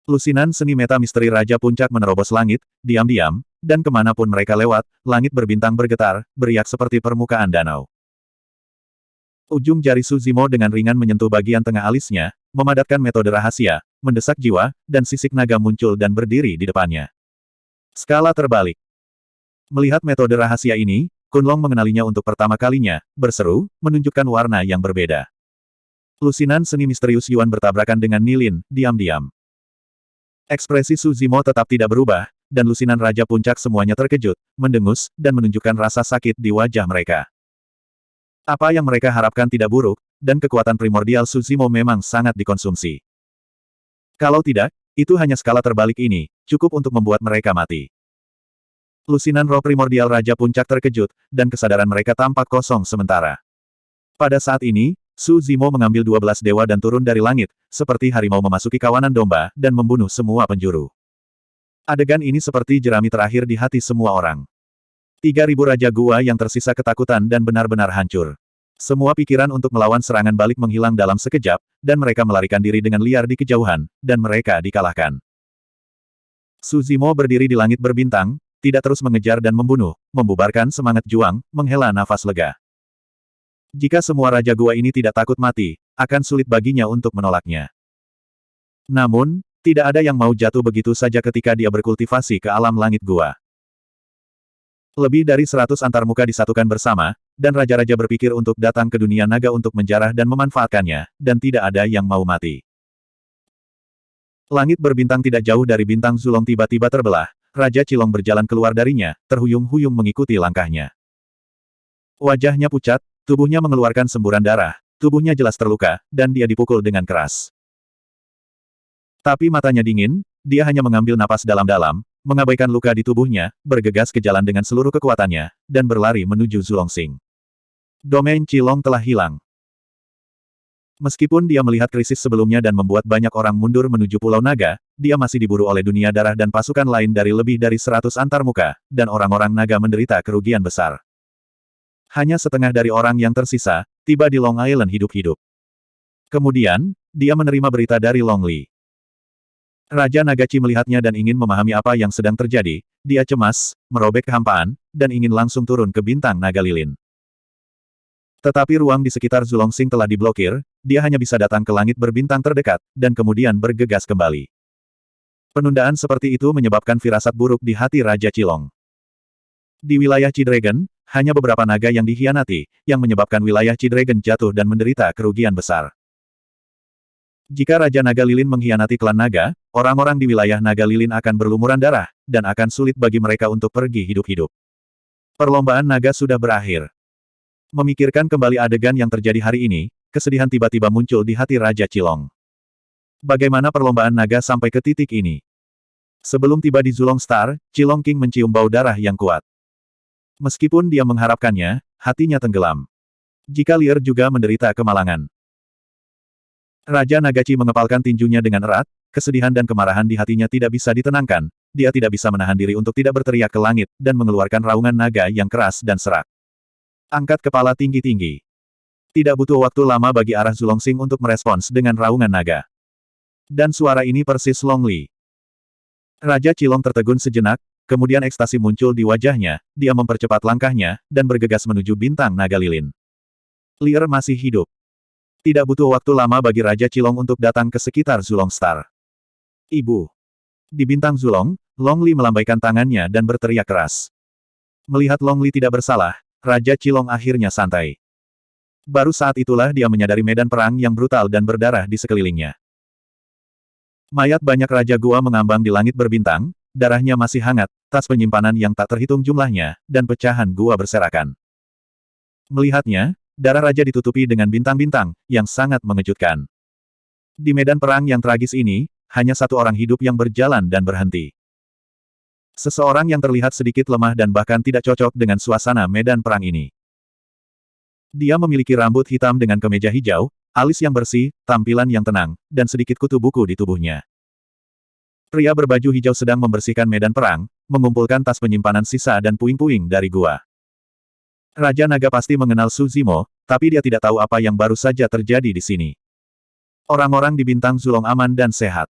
Lusinan seni meta misteri Raja Puncak menerobos langit, diam-diam, dan kemanapun mereka lewat, langit berbintang bergetar, beriak seperti permukaan danau. Ujung jari Suzimo dengan ringan menyentuh bagian tengah alisnya, memadatkan metode rahasia, mendesak jiwa, dan sisik naga muncul dan berdiri di depannya. Skala terbalik. Melihat metode rahasia ini, Kunlong mengenalinya untuk pertama kalinya, berseru, menunjukkan warna yang berbeda. Lusinan seni misterius Yuan bertabrakan dengan Nilin, diam-diam. Ekspresi Suzimo tetap tidak berubah, dan lusinan Raja Puncak semuanya terkejut, mendengus, dan menunjukkan rasa sakit di wajah mereka. Apa yang mereka harapkan tidak buruk, dan kekuatan primordial Suzimo memang sangat dikonsumsi. Kalau tidak, itu hanya skala terbalik ini, cukup untuk membuat mereka mati. Lusinan roh primordial Raja Puncak terkejut, dan kesadaran mereka tampak kosong sementara. Pada saat ini, Suzimo mengambil 12 dewa dan turun dari langit, seperti harimau memasuki kawanan domba, dan membunuh semua penjuru. Adegan ini seperti jerami terakhir di hati semua orang. 3000 Raja Gua yang tersisa ketakutan dan benar-benar hancur. Semua pikiran untuk melawan serangan balik menghilang dalam sekejap, dan mereka melarikan diri dengan liar di kejauhan, dan mereka dikalahkan. Suzimo berdiri di langit berbintang, tidak terus mengejar dan membunuh, membubarkan semangat juang, menghela nafas lega. Jika semua Raja Gua ini tidak takut mati, akan sulit baginya untuk menolaknya. Namun, tidak ada yang mau jatuh begitu saja ketika dia berkultivasi ke alam langit gua. Lebih dari 100 antarmuka disatukan bersama, dan raja-raja berpikir untuk datang ke dunia naga untuk menjarah dan memanfaatkannya, dan tidak ada yang mau mati. Langit berbintang tidak jauh dari bintang Zulong tiba-tiba terbelah, Raja Cilong berjalan keluar darinya, terhuyung-huyung mengikuti langkahnya. Wajahnya pucat, tubuhnya mengeluarkan semburan darah, tubuhnya jelas terluka, dan dia dipukul dengan keras. Tapi matanya dingin, dia hanya mengambil napas dalam-dalam, mengabaikan luka di tubuhnya, bergegas ke jalan dengan seluruh kekuatannya, dan berlari menuju Zulongxing. Domain Cilong telah hilang. Meskipun dia melihat krisis sebelumnya dan membuat banyak orang mundur menuju Pulau Naga, dia masih diburu oleh dunia darah dan pasukan lain dari lebih dari 100 antarmuka, dan orang-orang naga menderita kerugian besar. Hanya setengah dari orang yang tersisa, tiba di Long Island hidup-hidup. Kemudian, dia menerima berita dari Long Li. Raja Nagachi melihatnya dan ingin memahami apa yang sedang terjadi, dia cemas, merobek kehampaan, dan ingin langsung turun ke bintang naga lilin. Tetapi ruang di sekitar Zulongxing telah diblokir, dia hanya bisa datang ke langit berbintang terdekat, dan kemudian bergegas kembali. Penundaan seperti itu menyebabkan firasat buruk di hati Raja Cilong. Di wilayah Chi-Dragon, hanya beberapa naga yang dikhianati, yang menyebabkan wilayah Chi-Dragon jatuh dan menderita kerugian besar. Jika Raja Naga Lilin mengkhianati klan naga, orang-orang di wilayah Naga Lilin akan berlumuran darah, dan akan sulit bagi mereka untuk pergi hidup-hidup. Perlombaan naga sudah berakhir. Memikirkan kembali adegan yang terjadi hari ini, kesedihan tiba-tiba muncul di hati Raja Cilong. Bagaimana perlombaan naga sampai ke titik ini? Sebelum tiba di Zulong Star, Cilong King mencium bau darah yang kuat. Meskipun dia mengharapkannya, hatinya tenggelam. Jika Lier juga menderita kemalangan. Raja Nagachi mengepalkan tinjunya dengan erat, kesedihan dan kemarahan di hatinya tidak bisa ditenangkan, dia tidak bisa menahan diri untuk tidak berteriak ke langit, dan mengeluarkan raungan naga yang keras dan serak. Angkat kepala tinggi-tinggi. Tidak butuh waktu lama bagi arah Zulongxing untuk merespons dengan raungan naga. Dan suara ini persis Long Li. Raja Cilong tertegun sejenak, kemudian ekstasi muncul di wajahnya, dia mempercepat langkahnya, dan bergegas menuju bintang naga lilin. Lier masih hidup. Tidak butuh waktu lama bagi Raja Cilong untuk datang ke sekitar Zulong Star. Ibu. Di bintang Zulong, Long Li melambaikan tangannya dan berteriak keras. Melihat Long Li tidak bersalah, Raja Cilong akhirnya santai. Baru saat itulah dia menyadari medan perang yang brutal dan berdarah di sekelilingnya. Mayat banyak Raja Gua mengambang di langit berbintang, darahnya masih hangat, tas penyimpanan yang tak terhitung jumlahnya, dan pecahan gua berserakan. Melihatnya, darah raja ditutupi dengan bintang-bintang, yang sangat mengejutkan. Di medan perang yang tragis ini, hanya satu orang hidup yang berjalan dan berhenti. Seseorang yang terlihat sedikit lemah dan bahkan tidak cocok dengan suasana medan perang ini. Dia memiliki rambut hitam dengan kemeja hijau, alis yang bersih, tampilan yang tenang, dan sedikit kutu buku di tubuhnya. Pria berbaju hijau sedang membersihkan medan perang, mengumpulkan tas penyimpanan sisa dan puing-puing dari gua. Raja Naga pasti mengenal Suzimo, tapi dia tidak tahu apa yang baru saja terjadi di sini. Orang-orang di bintang Zulong aman dan sehat.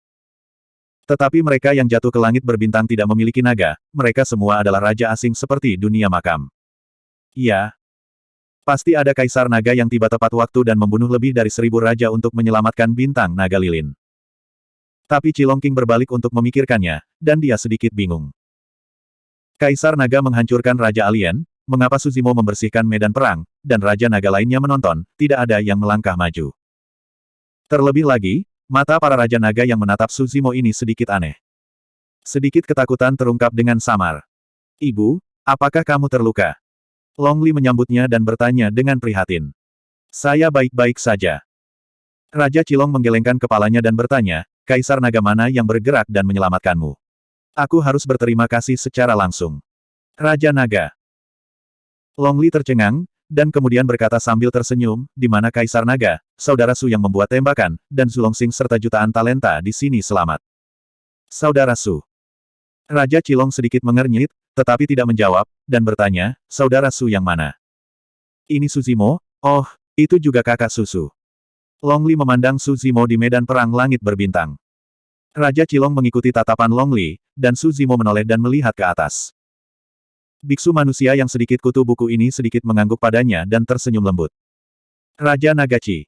Tetapi mereka yang jatuh ke langit berbintang tidak memiliki naga, mereka semua adalah raja asing seperti dunia makam. Iya. Pasti ada kaisar naga yang tiba tepat waktu dan membunuh lebih dari 1000 raja untuk menyelamatkan bintang naga lilin. Tapi Cilong King berbalik untuk memikirkannya, dan dia sedikit bingung. Kaisar naga menghancurkan raja alien, mengapa Suzimo membersihkan medan perang, dan Raja Naga lainnya menonton, tidak ada yang melangkah maju. Terlebih lagi, mata para Raja Naga yang menatap Suzimo ini sedikit aneh. Sedikit ketakutan terungkap dengan samar. Ibu, apakah kamu terluka? Long Li menyambutnya dan bertanya dengan prihatin. Saya baik-baik saja. Raja Cilong menggelengkan kepalanya dan bertanya, Kaisar Naga mana yang bergerak dan menyelamatkanmu? Aku harus berterima kasih secara langsung. Raja Naga. Long Li tercengang, dan kemudian berkata sambil tersenyum, di mana Kaisar Naga, Saudara Su yang membuat tembakan, dan Zulongxing serta jutaan talenta di sini selamat. Saudara Su. Raja Cilong sedikit mengernyit, tetapi tidak menjawab, dan bertanya, Saudara Su yang mana? Ini Suzimo? Oh, itu juga kakak Susu. Long Li memandang Suzimo di medan perang langit berbintang. Raja Cilong mengikuti tatapan Long Li, dan Su Zimo menoleh dan melihat ke atas. Biksu manusia yang sedikit kutu buku ini sedikit mengangguk padanya dan tersenyum lembut. Raja Nagachi.